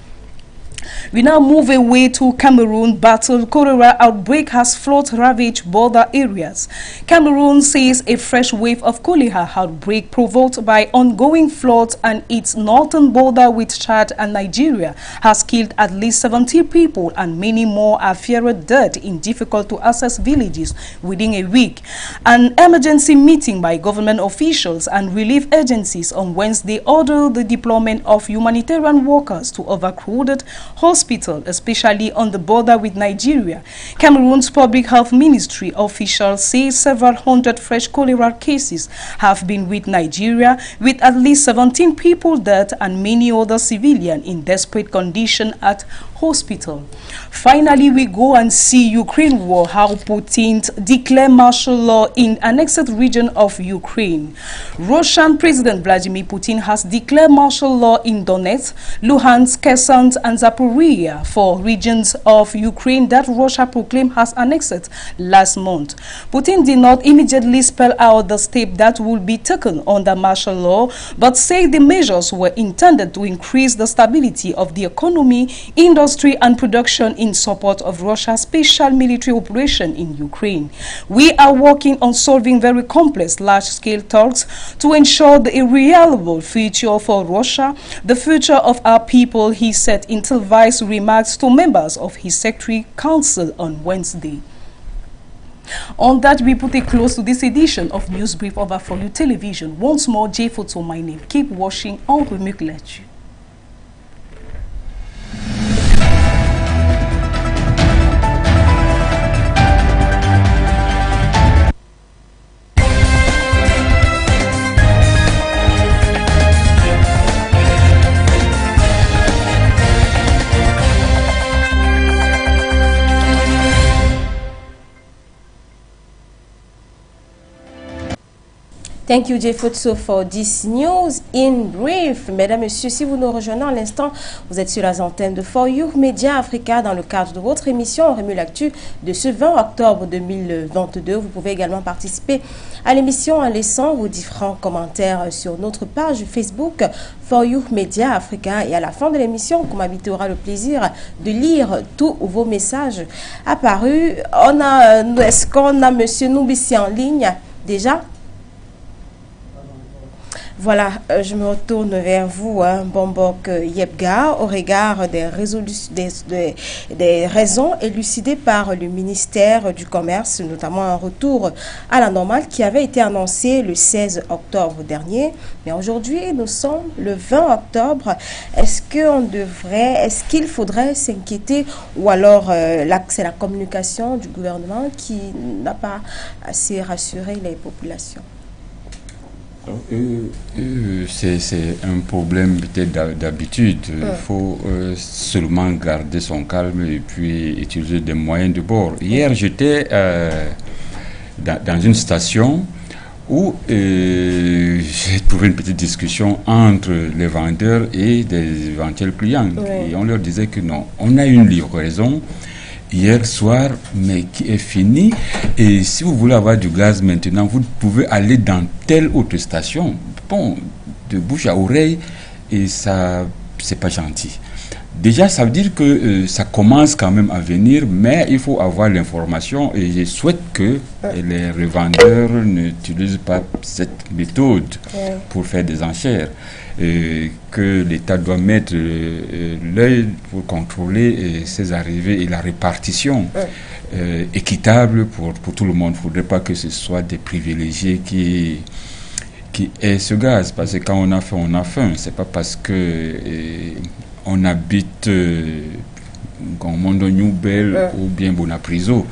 We now move away to Cameroon. Battle cholera outbreak has flood-ravaged border areas. Cameroon says a fresh wave of cholera outbreak provoked by ongoing floods and its northern border with Chad and Nigeria has killed at least 70 people and many more are feared dead in difficult-to-access villages within a week. An emergency meeting by government officials and relief agencies on Wednesday ordered the deployment of humanitarian workers to overcrowded hospital, especially on the border with Nigeria. Cameroon's Public Health Ministry officials say several hundred fresh cholera cases have been with Nigeria, with at least 17 people dead and many other civilians in desperate condition at hospital. Finally, we go and see Ukraine war, how Putin declared martial law in annexed region of Ukraine. Russian President Vladimir Putin has declared martial law in Donetsk, Luhansk, Kherson and Zaporizhia for regions of Ukraine that Russia proclaimed has annexed last month. Putin did not immediately spell out the step that would be taken under martial law, but said the measures were intended to increase the stability of the economy, industry and production in support of Russia's special military operation in Ukraine. We are working on solving very complex large-scale talks to ensure the reliable future for Russia, the future of our people, he said in televised remarks to members of his Secretary Council on Wednesday. On that, we put a close to this edition of News Brief over For You Television. Once more, J Photo, my name. Keep watching on Remuklechu. Thank you, Jay Futso, for this news in brief. Mesdames, Messieurs, si vous nous rejoignez à l'instant, vous êtes sur la antenne de For You Media Africa dans le cadre de votre émission Remue l'actu de ce 20 octobre 2022. Vous pouvez également participer à l'émission en laissant vos différents commentaires sur notre page Facebook For You Media Africa. Et à la fin de l'émission, comme habitué, aura le plaisir de lire tous vos messages apparus. Est-ce qu'on a Monsieur Noubissi en ligne déjà? Voilà, je me retourne vers vous, Bombok Yebga, au regard des raisons élucidées par le ministère du Commerce, notamment un retour à la normale qui avait été annoncé le 16 octobre dernier. Mais aujourd'hui, nous sommes le 20 octobre. Est-ce qu'il faudrait s'inquiéter ou alors c'est la communication du gouvernement qui n'a pas assez rassuré les populations? C'est un problème peut-être d'habitude. Il faut seulement garder son calme et puis utiliser des moyens de bord. Hier, j'étais dans une station où j'ai trouvé une petite discussion entre les vendeurs et des éventuels clients. Et on leur disait que non, on a une livraison hier soir, mais qui est fini. Et si vous voulez avoir du gaz maintenant, vous pouvez aller dans telle autre station. Bon, de bouche à oreille, et ça, c'est pas gentil. Déjà, ça veut dire que ça commence quand même à venir, mais il faut avoir l'information et je souhaite que les revendeurs n'utilisent pas cette méthode pour faire des enchères. Que l'État doit mettre l'œil pour contrôler ces arrivées et la répartition équitable pour tout le monde. Il ne faudrait pas que ce soit des privilégiés qui aient ce gaz, parce que quand on a faim, on a faim. C'est pas parce que on habite en Mondo Nouvelle ou bien Bonapriso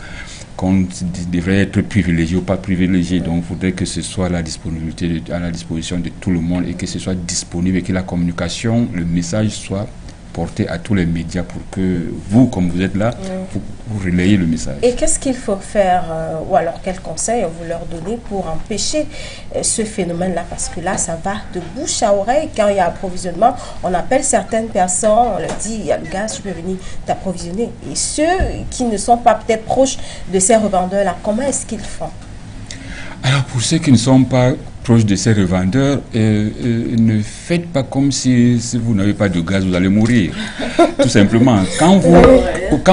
qu'on devrait être privilégié ou pas privilégié. Donc, il faudrait que ce soit à la disposition de tout le monde et que ce soit disponible et que la communication, le message soit porté à tous les médias pour que vous, comme vous êtes là, vous relayez le message. Et qu'est-ce qu'il faut faire, ou alors quels conseils vous leur donnez pour empêcher ce phénomène-là? Parce que là, ça va de bouche à oreille. Quand il y a approvisionnement, on appelle certaines personnes, on leur dit, il y a le gaz, tu peux venir t'approvisionner. Et ceux qui ne sont pas peut-être proches de ces revendeurs-là, comment est-ce qu'ils font? Alors, pour ceux qui ne sont pas l'approche de ces revendeurs, ne faites pas comme si vous n'avez pas de gaz, vous allez mourir. Tout simplement. Quand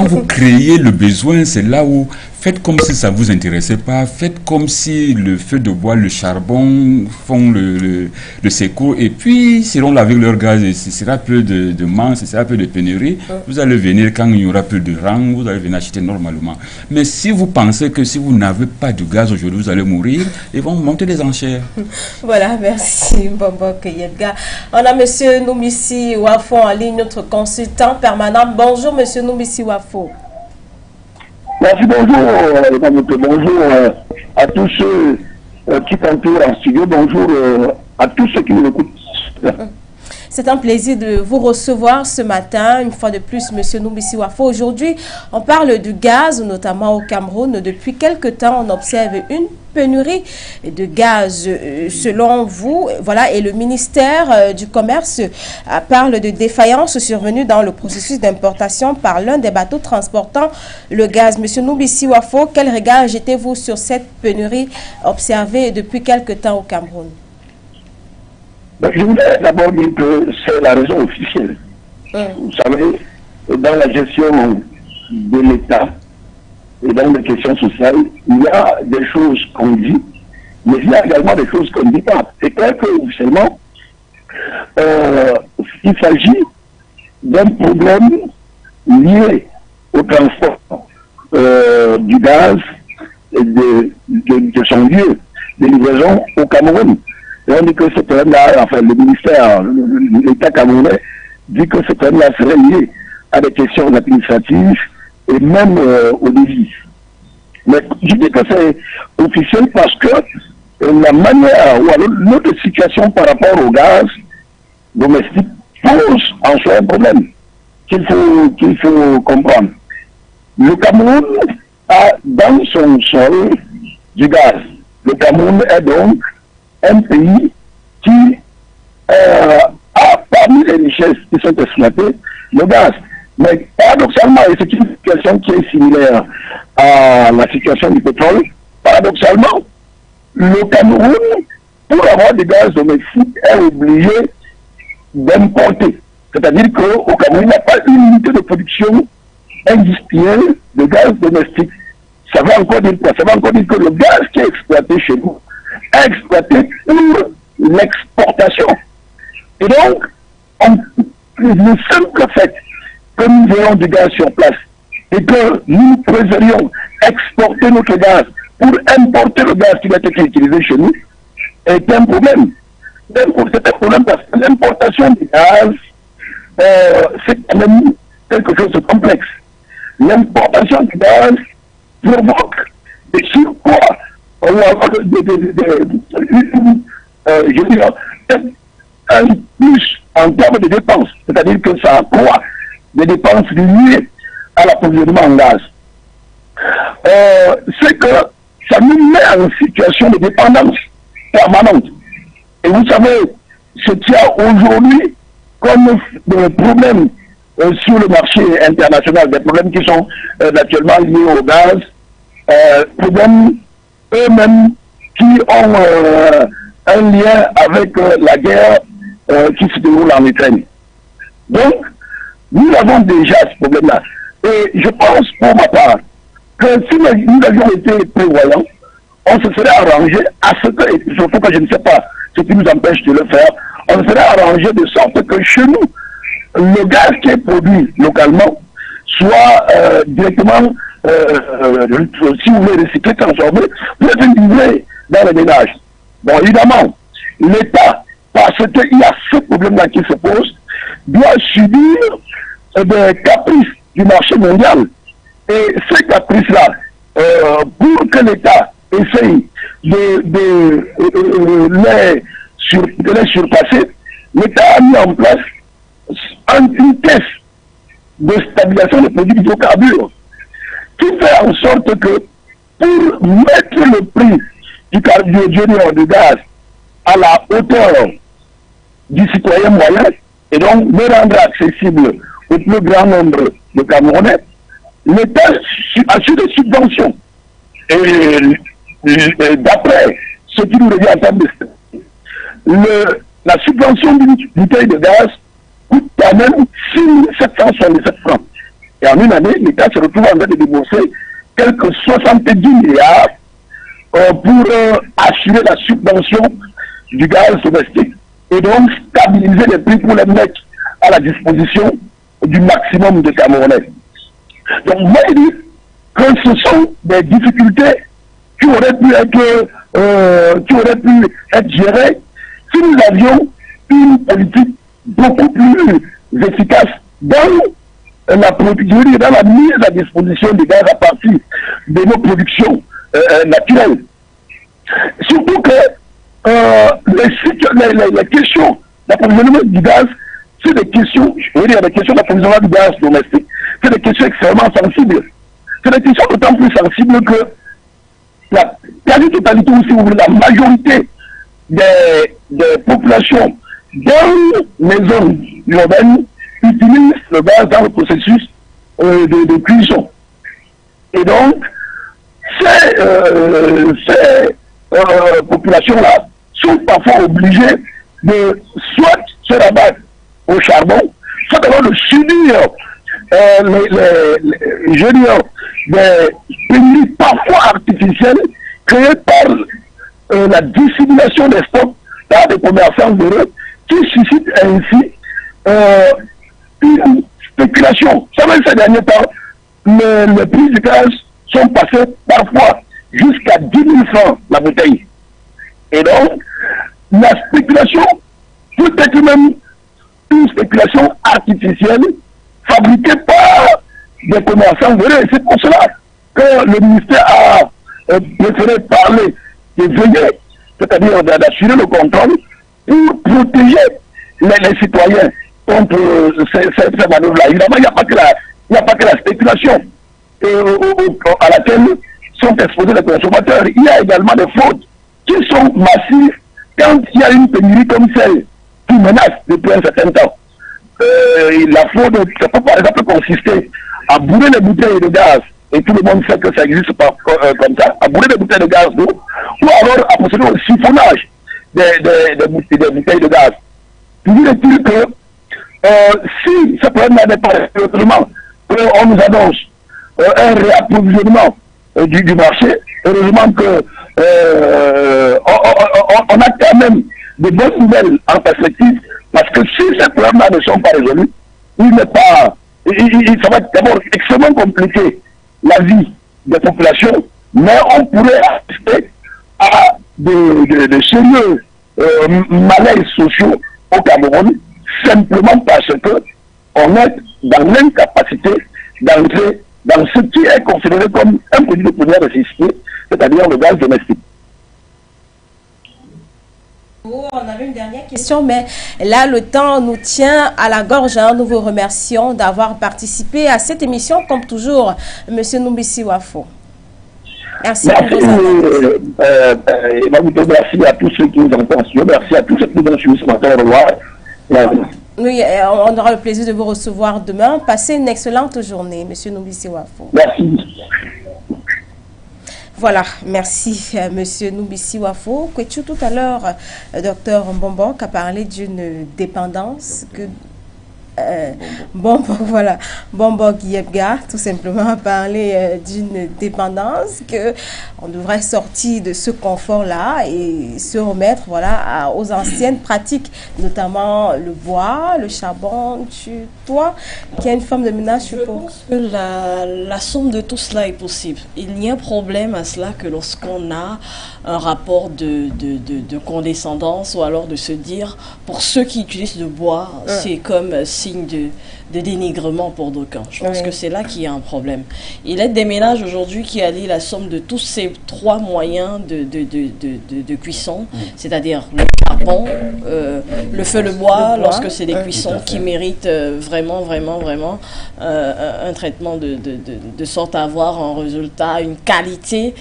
vous créez le besoin, c'est là où faites comme si ça ne vous intéressait pas, faites comme si le feu de bois, le charbon font le secours, et puis selon avec leur gaz, ce sera peu de manque, ce sera peu de pénurie, vous allez venir quand il y aura peu de rang, vous allez venir acheter normalement. Mais si vous pensez que si vous n'avez pas de gaz aujourd'hui, vous allez mourir, ils vont monter les enchères. Voilà, merci Bombok Yedga. On a M. Noumissi Wafo en ligne, notre consultant permanent. Bonjour M. Noumissi Wafo. Merci, bonjour à tous ceux qui t'entourent en studio, bonjour à tous ceux qui nous écoutent. C'est un plaisir de vous recevoir ce matin, une fois de plus, M. Noumissi Wafo. Aujourd'hui, on parle du gaz, notamment au Cameroun. Depuis quelque temps, on observe une pénurie de gaz, selon vous. Voilà, et le ministère du Commerce parle de défaillance survenue dans le processus d'importation par l'un des bateaux transportant le gaz. M. Noumissi Wafo, quel regard jetez-vous sur cette pénurie observée depuis quelque temps au Cameroun? Je voulais d'abord dire que c'est la raison officielle. Vous savez, dans la gestion de l'État et dans les questions sociales, il y a des choses qu'on dit, mais il y a également des choses qu'on ne dit pas. C'est clair que, officiellement, il s'agit d'un problème lié au transport du gaz et de son lieu de livraison au Cameroun. Et on dit que ce problème-là, enfin le ministère, l'État camerounais dit que ce problème-là serait lié à des questions administratives et même aux devises. Mais je dis que c'est officiel parce que la manière ou alors notre situation par rapport au gaz domestique pose en soi un problème qu'il faut comprendre. Le Cameroun a dans son sol du gaz. Le Cameroun est donc un pays qui a parmi les richesses qui sont exploitées, le gaz. Mais paradoxalement, et c'est une situation qui est similaire à la situation du pétrole, paradoxalement, le Cameroun, pour avoir du gaz domestique, est obligé d'importer. C'est-à-dire qu'au Cameroun, il n'y a pas une unité de production industrielle de gaz domestique. Ça veut encore dire quoi? Ça veut encore dire que le gaz qui est exploité chez nous est exploité pour l'exportation. Et donc, le simple fait que nous ayons du gaz sur place et que nous préférions exporter notre gaz pour importer le gaz qui va être utilisé chez nous est un problème. C'est un problème parce que l'importation du gaz, c'est quand même quelque chose de complexe. L'importation du gaz provoque des surpoids, je veux dire, un plus en termes de dépenses, c'est-à-dire que ça accroît des dépenses liées à l'approvisionnement en gaz. C'est que ça nous met en situation de dépendance permanente. Et vous savez, ce qu'il y a aujourd'hui comme des problèmes sur le marché international, des problèmes qui sont naturellement liés au gaz, problèmes eux-mêmes qui ont un lien avec la guerre qui se déroule en Ukraine. Donc, nous avons déjà ce problème-là. Et je pense pour ma part que si nous avions été prévoyants, on se serait arrangé à ce que, et surtout que je ne sais pas ce qui nous empêche de le faire, on se serait arrangé de sorte que chez nous, le gaz qui est produit localement soit directement, si vous voulez, recyclé, transformé, pour être livré dans les ménages. Bon, évidemment, l'État, parce qu'il y a ce problème-là qui se pose, doit subir des caprices du marché mondial. Et ces caprices-là, pour que l'État essaye de les surpasser, l'État a mis en place une caisse de stabilisation des produits hydrocarbures qui fait en sorte que pour mettre le prix du carburant du gaz à la hauteur du citoyen moyen et donc le rendre accessible au plus grand nombre de Camerounais, l'État assure des subventions. Et d'après ce qui nous revient en termes de la subvention d'une bouteille de gaz coûte quand même 6 767 francs. Et en une année, l'État se retrouve en train de débourser quelques 70 milliards pour assurer la subvention du gaz domestique et donc stabiliser les prix pour les mettre à la disposition du maximum de Camerounais. Donc moi je dis que ce sont des difficultés qui auraient pu être gérées si nous avions une politique beaucoup plus efficace dans la mise à disposition du gaz à partir de nos productions naturelles. Surtout que les questions d'approvisionnement du gaz, c'est des questions, je veux dire, des questions d'approvisionnement du gaz domestique, c'est des questions extrêmement sensibles. C'est des questions d'autant plus sensibles que la quasi-totalité, ou si vous voulez, la majorité des populations dans les zones urbaines utilisent le gaz dans le processus de cuisson. Et donc, ces populations-là sont parfois obligées de soit se rabattre au charbon, soit alors de subir des pénuries parfois artificielles créées par la dissimulation des stocks par des commerçants heureux qui suscitent ainsi une spéculation. Vous savez, ces derniers temps, les prix du gaz sont passés parfois jusqu'à 10 000 francs la bouteille. Et donc, la spéculation peut être même une spéculation artificielle fabriquée par des commerçants heureux. C'est pour cela que le ministère a préféré parler de veiller, c'est-à-dire d'assurer le contrôle pour protéger les citoyens contre ces manœuvres-là. Évidemment, il n'y a pas que la spéculation à laquelle sont exposés les consommateurs. Il y a également des fraudes qui sont massives quand il y a une pénurie comme celle qui menace depuis un certain temps. La fraude, ça peut par exemple consister à bourrer les bouteilles de gaz, et tout le monde sait que ça existe comme ça, à bourrer des bouteilles de gaz d'eau, ou alors à procéder au siphonnage des bouteilles de gaz. Toujours est-il que si ce problème n'avait pas heureusement, on nous annonce un réapprovisionnement du marché, heureusement que on a quand même de bonnes nouvelles en perspective, parce que si ces problèmes-là ne sont pas résolus, ça va être d'abord extrêmement compliqué la vie des populations, mais on pourrait assister à de sérieux malaises sociaux au Cameroun, simplement parce que on est dans l'incapacité d'entrer dans ce qui est considéré comme un produit de première nécessité, c'est-à-dire le gaz domestique. On avait une dernière question, mais là, le temps nous tient à la gorge. Nous vous remercions d'avoir participé à cette émission, comme toujours, M. Numbisi Wafo. Merci pour vos analyses. Merci à tous ceux qui nous ont conçus. Merci à tous ceux qui nous ont suivis ce matin. Au revoir. Oui, on aura le plaisir de vous recevoir demain. Passez une excellente journée, M. Numbisi Wafo. Merci. Voilà, merci Monsieur Numbisi Wafo. Tout à l'heure, Dr Mbombo a parlé d'une dépendance que Bombo Guiebga, tout simplement, a parlé d'une dépendance que on devrait sortir de ce confort-là et se remettre, voilà, aux anciennes pratiques, notamment le bois, le charbon. Toi, qui as une femme de ménage, je pense que la somme de tout cela est possible. Il n'y a un problème à cela que lorsqu'on a un rapport de condescendance, ou alors de se dire, pour ceux qui utilisent le bois, c'est comme signe de dénigrement pour d'aucuns. Je pense que c'est là qu'il y a un problème. Il est des ménages aujourd'hui qui allient la somme de tous ces trois moyens de cuisson, c'est-à-dire le charbon, le feu, le bois, lorsque c'est des cuissons qui méritent vraiment un traitement de sorte à avoir un résultat, une qualité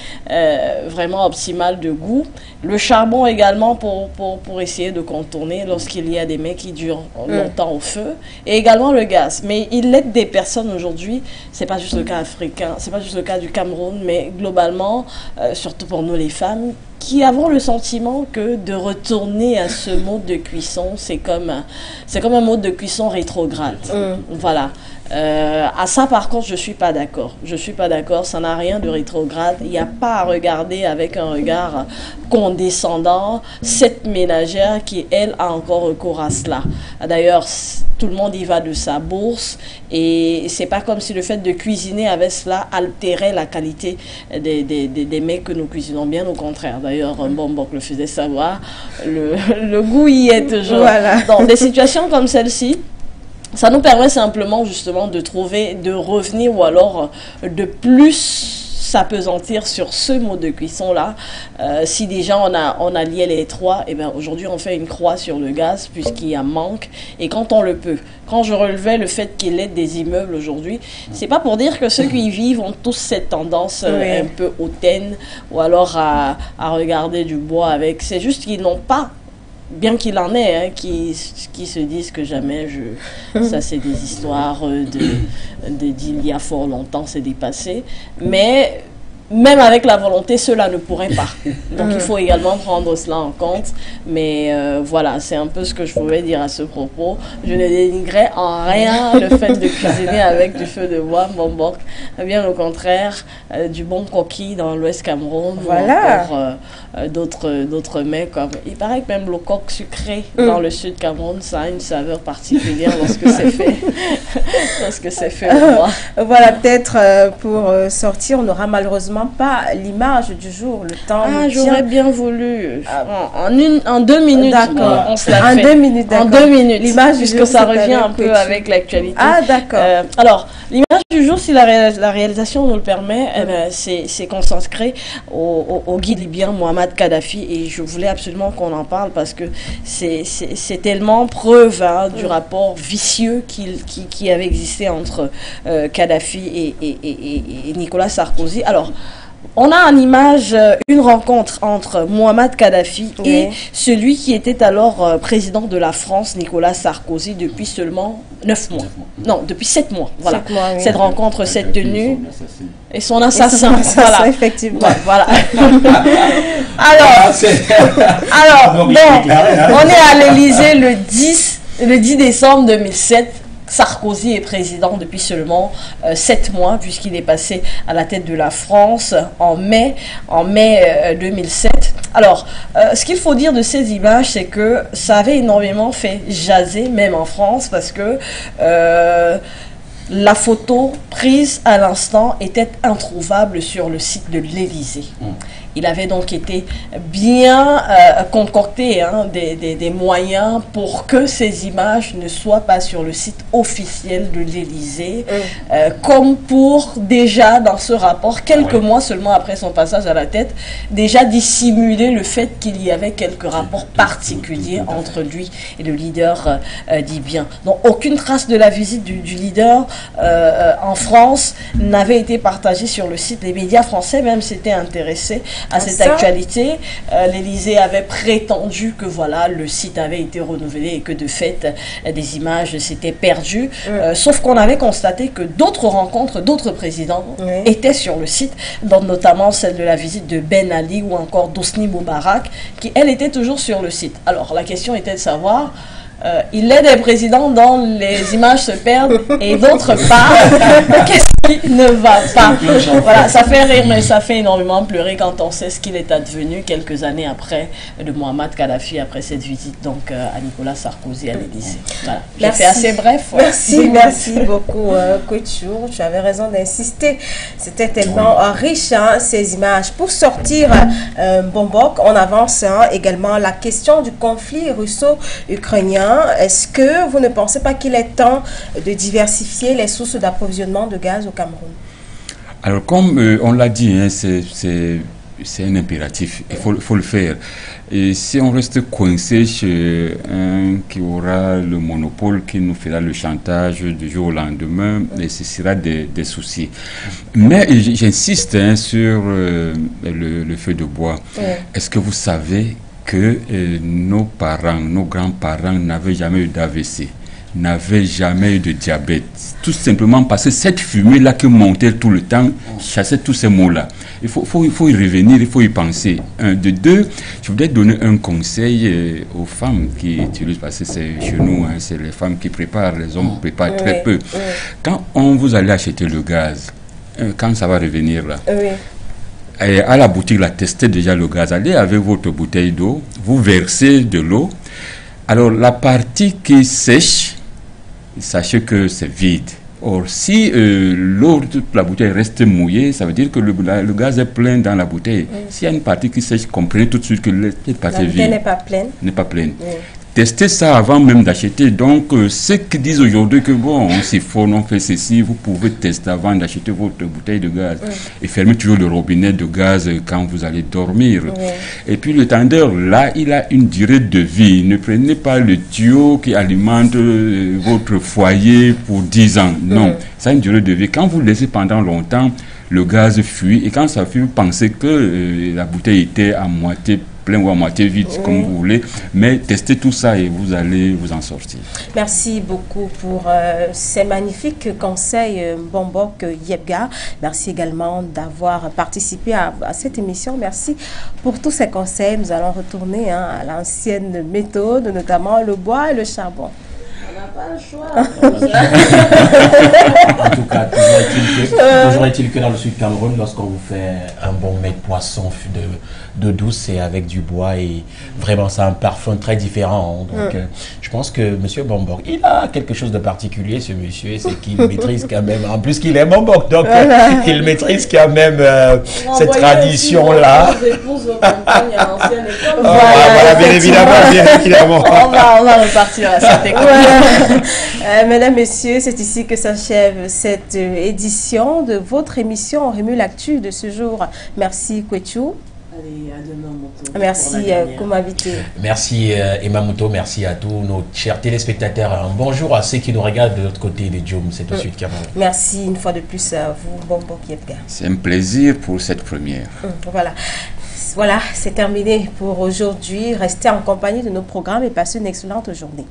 vraiment optimale de goût. Le charbon également pour essayer de contourner lorsqu'il y a des mets qui durent longtemps au feu, et également le gaz. Mais il aide des personnes aujourd'hui, c'est pas juste le cas africain, c'est pas juste le cas du Cameroun, mais globalement, surtout pour nous les femmes, qui avons le sentiment que de retourner à ce mode de cuisson, c'est comme un mode de cuisson rétrograde. Voilà. À ça, par contre, je suis pas d'accord. Je suis pas d'accord. Ça n'a rien de rétrograde. Il n'y a pas à regarder avec un regard condescendant cette ménagère qui, elle, a encore recours à cela. D'ailleurs, tout le monde y va de sa bourse et c'est pas comme si le fait de cuisiner avec cela altérait la qualité des mets que nous cuisinons, bien au contraire. D'ailleurs, Bombok le faisait savoir, le goût y est toujours. Voilà. Dans des situations comme celle-ci, ça nous permet simplement justement de revenir ou alors de plus s'apesantir sur ce mode de cuisson-là. Si déjà on a lié les trois, et bien aujourd'hui on fait une croix sur le gaz puisqu'il y a manque. Et quand on le peut, quand je relevais le fait qu'il y ait des immeubles aujourd'hui, c'est pas pour dire que ceux qui y vivent ont tous cette tendance un peu hautaine ou alors à regarder du bois avec. C'est juste qu'ils n'ont pas, bien qu'il en ait, hein, qui se disent que jamais ça c'est des histoires d'il y a fort longtemps, c'est dépassé. Mais même avec la volonté, cela ne pourrait pas. Donc il faut également prendre cela en compte. Mais voilà, c'est un peu ce que je pouvais dire à ce propos. Je ne dénigrais en rien le fait de cuisiner avec du feu de bois, Bombok. Bien au contraire, du bon coquille dans l'Ouest Cameroun. Voilà. Ou encore d'autres mets comme... Il paraît que même le coq sucré dans le Sud Cameroun, ça a une saveur particulière lorsque c'est fait. Lorsque c'est fait au bois. Voilà, peut-être pour sortir, on n'aura malheureusement pas l'image du jour, le temps. Ah, j'aurais bien voulu. En 2 minutes, d'accord. On se l'a fait. 2 minutes, en 2 minutes. L'image puisque ça revient un peu avec l'actualité. Ah, d'accord. Alors, l'image du jour, si la réalisation nous le permet, c'est consacré au guide libyen Mohamed Kadhafi. Et je voulais absolument qu'on en parle parce que c'est tellement preuve du rapport vicieux qui avait existé entre Kadhafi et Nicolas Sarkozy. Alors, on a en image une rencontre entre Mohamed Kadhafi et celui qui était alors président de la France, Nicolas Sarkozy, depuis seulement 9 mois. Non, depuis 7 mois. Voilà. 7 mois, oui. Cette rencontre s'est tenue. Et son assassin. Voilà. Effectivement. Voilà. Alors, bon, on est à l'Élysée le 10 décembre 2007. Sarkozy est président depuis seulement 7 mois, puisqu'il est passé à la tête de la France en mai 2007. Alors, ce qu'il faut dire de ces images, c'est que ça avait énormément fait jaser, même en France, parce que la photo prise à l'instant était introuvable sur le site de l'Élysée. Il avait donc été bien concocté des moyens pour que ces images ne soient pas sur le site officiel de l'Élysée, comme pour déjà dans ce rapport, quelques mois seulement après son passage à la tête, déjà dissimuler le fait qu'il y avait quelques rapports particuliers entre lui et le leader libyen. Donc aucune trace de la visite du leader en France n'avait été partagée sur le site. Les médias français même s'étaient intéressés à cette actualité. L'Élysée avait prétendu que voilà, le site avait été renouvelé et que de fait des images s'étaient perdues. Sauf qu'on avait constaté que d'autres rencontres, d'autres présidents étaient sur le site, dont notamment celle de la visite de Ben Ali ou encore d'Hosni Moubarak, qui elle était toujours sur le site. Alors la question était de savoir, il est des présidents dont les images se perdent et d'autre part, qu'est-ce qui ne va pas? Voilà, ça fait rire, mais ça fait énormément pleurer quand on sait ce qu'il est advenu quelques années après de Mohamed Kadhafi, après cette visite donc à Nicolas Sarkozy à l'Élysée. Voilà. J'ai fait assez bref. Merci beaucoup, Couture. Tu avais raison d'insister. C'était tellement riche, ces images. Pour sortir, Bombok, on avance également la question du conflit russo-ukrainien. Est-ce que vous ne pensez pas qu'il est temps de diversifier les sources d'approvisionnement de gaz au Cameroun? Alors, comme on l'a dit, c'est un impératif, il faut le faire. Et si on reste coincé chez un qui aura le monopole, qui nous fera le chantage du jour au lendemain, ce sera des soucis. Mais j'insiste sur le feu de bois. Est-ce que vous savez que nos grands-parents n'avaient jamais eu d'AVC? n'avaient jamais eu de diabète. Tout simplement parce que cette fumée-là qui montait tout le temps chassait tous ces maux-là. Il faut y revenir, il faut y penser. De deux, je voudrais donner un conseil aux femmes qui utilisent, parce que c'est chez nous, hein, c'est les femmes qui préparent, les hommes préparent très peu. Quand vous allez acheter le gaz, quand ça va revenir là, et à la boutique, là, testez déjà le gaz. Allez avec votre bouteille d'eau, vous versez de l'eau. Alors la partie qui est sèche, sachez que c'est vide. Or, si l'eau de la bouteille reste mouillée, ça veut dire que le gaz est plein dans la bouteille. S'il y a une partie qui sèche, comprenez tout de suite que cette partie est vide. La bouteille n'est pas pleine. N'est pas pleine. Testez ça avant même d'acheter. Donc, ceux qui disent aujourd'hui que bon, on siphonne, on fait ceci, vous pouvez tester avant d'acheter votre bouteille de gaz. Et fermez toujours le robinet de gaz quand vous allez dormir. Et puis, le tendeur, là, il a une durée de vie. Ne prenez pas le tuyau qui alimente votre foyer pour 10 ans. Non, ça a une durée de vie. Quand vous le laissez pendant longtemps, le gaz fuit. Et quand ça fuit, vous pensez que la bouteille était à moitié plein ou à moitié vide, comme vous voulez, mais testez tout ça et vous allez vous en sortir. Merci beaucoup pour ces magnifiques conseils, Bombok Yebga. Merci également d'avoir participé à cette émission. Merci pour tous ces conseils. Nous allons retourner à l'ancienne méthode, notamment le bois et le charbon. On n'a pas le choix. En tout cas, toujours est-il que dans le sud Cameroun, lorsqu'on vous fait un bon mets de poisson de douce, c'est avec du bois et vraiment ça a un parfum très différent. Donc je pense que M. Bombok, il a quelque chose de particulier, ce monsieur, c'est qu'il maîtrise quand même, en plus qu'il est Bombok, donc il maîtrise quand même cette tradition-là. Voilà, bien évidemment. On va repartir à cette école. Mesdames, Messieurs, c'est ici que s'achève cette édition de votre émission Remue l'actu de ce jour. Merci Kwechu. Allez, à demain, Moto. Merci comme invité. Merci Emma Mouto, merci à tous nos chers téléspectateurs. Un bonjour à ceux qui nous regardent de l'autre côté de Djoum, c'est au sud Cameroun. Merci une fois de plus à vous, Bombok Yebga. C'est un plaisir pour cette première. Voilà, c'est terminé pour aujourd'hui. Restez en compagnie de nos programmes et passez une excellente journée.